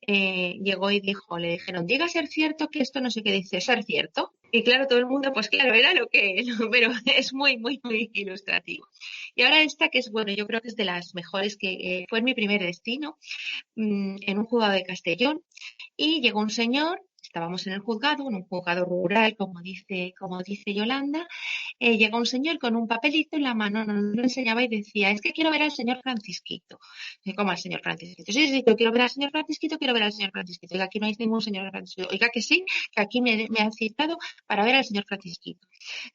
S2: llegó y dijo, le dijeron, diga ser cierto que esto no sé qué dice, ser cierto. Y claro, todo el mundo, pues claro, era lo que, pero es muy ilustrativo. Y ahora esta que es, bueno, yo creo que es de las mejores, que fue mi primer destino, en un juzgado de Castellón, y llegó un señor. Estábamos en el juzgado, en un juzgado rural, como dice Yolanda. Llegó un señor con un papelito en la mano, nos lo enseñaba y decía, es que quiero ver al señor Francisquito. ¿Cómo al señor Francisquito? Sí, yo quiero ver al señor Francisquito, Oiga, aquí no hay ningún señor Francisquito. Oiga, que sí, que aquí me han citado para ver al señor Francisquito.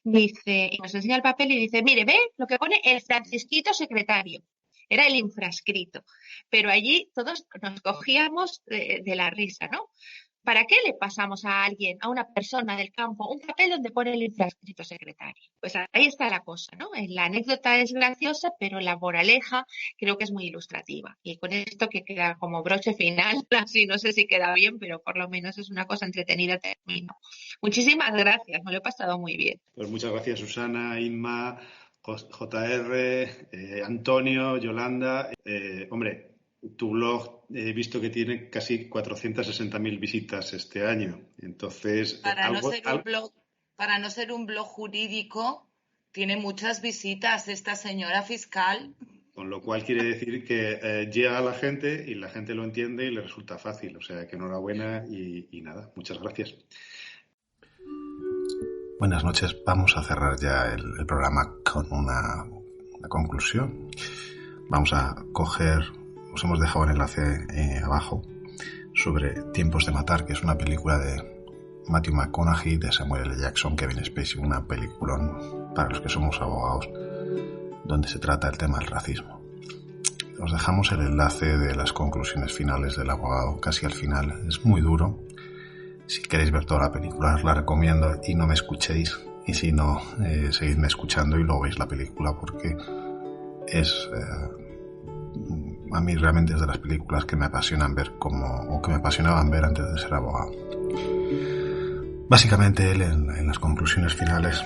S2: Dice, y nos enseña el papel y dice, mire, ve lo que pone el Francisquito secretario. Era el infrascrito. Pero allí todos nos cogíamos de la risa, ¿no? ¿Para qué le pasamos a alguien, a una persona del campo, un papel donde pone el infrascrito secretario? Pues ahí está la cosa, ¿no? La anécdota es graciosa, pero la moraleja creo que es muy ilustrativa. Y con esto que queda como broche final, así no sé si queda bien, pero por lo menos es una cosa entretenida, termino. Muchísimas gracias, me lo he pasado muy bien.
S3: Pues muchas gracias, Susana, Inma, JR, Antonio, Yolanda. Hombre, tu blog he visto que tiene casi 460.000 visitas este año. Entonces,
S8: para no ser un blog jurídico, tiene muchas visitas esta señora fiscal.
S3: Con lo cual quiere decir que llega a la gente y la gente lo entiende y le resulta fácil. O sea, que enhorabuena y nada, muchas gracias.
S1: Buenas noches. Vamos a cerrar ya el programa con una conclusión. Vamos a coger... Os hemos dejado un enlace abajo sobre Tiempos de matar, que es una película de Matthew McConaughey, de Samuel L. Jackson, Kevin Spacey, una peliculón para los que somos abogados, donde se trata el tema del racismo. Os dejamos el enlace de las conclusiones finales del abogado, casi al final. Es muy duro. Si queréis ver toda la película, os la recomiendo y no me escuchéis Y si no, seguidme escuchando y luego veis la película, porque es... a mí realmente es de las películas que me apasionan ver o que me apasionaban ver antes de ser abogado. Básicamente él en las conclusiones finales,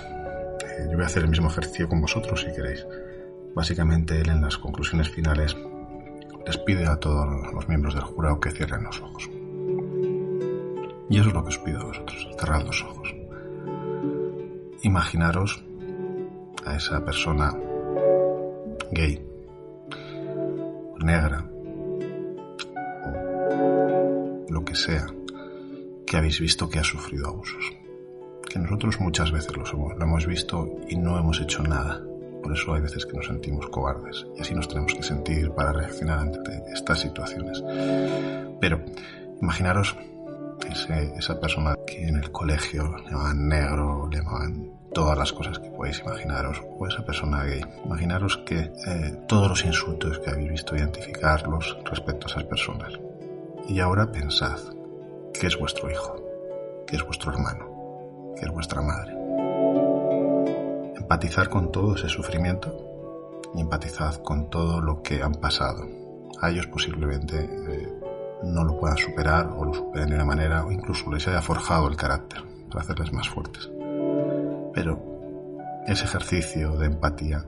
S1: yo voy a hacer el mismo ejercicio con vosotros si queréis. Básicamente él en las conclusiones finales les pide a todos los miembros del jurado que cierren los ojos. Y eso es lo que os pido a vosotros, cerrad los ojos. Imaginaros a esa persona gay, negra, o lo que sea, que habéis visto que ha sufrido abusos. Que nosotros muchas veces lo hemos visto y no hemos hecho nada. Por eso hay veces que nos sentimos cobardes y así nos tenemos que sentir para reaccionar ante estas situaciones. Pero imaginaros esa persona que en el colegio le llamaban negro, le llamaban todas las cosas que podéis imaginaros, o esa persona gay. Imaginaros que todos los insultos que habéis visto, identificarlos respecto a esas personas. Y ahora pensad que es vuestro hijo, que es vuestro hermano, que es vuestra madre. Empatizar con todo ese sufrimiento y empatizad con todo lo que han pasado. A ellos posiblemente no lo puedan superar o lo superen de una manera o incluso les haya forjado el carácter para hacerles más fuertes. Pero ese ejercicio de empatía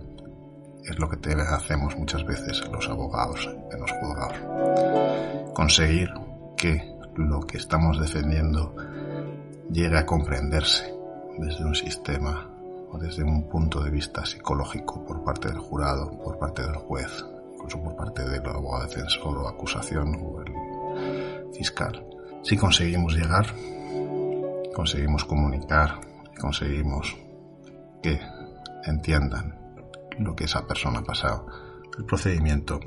S1: es lo que hacemos muchas veces los abogados en los juzgados. Conseguir que lo que estamos defendiendo llegue a comprenderse desde un sistema o desde un punto de vista psicológico por parte del jurado, por parte del juez, incluso por parte del abogado defensor o acusación o el fiscal. Si conseguimos llegar, conseguimos comunicar, conseguimos que entiendan lo que esa persona ha pasado, el procedimiento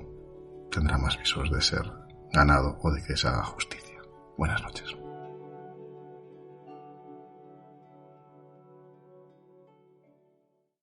S1: tendrá más visos de ser ganado o de que se haga justicia. Buenas noches.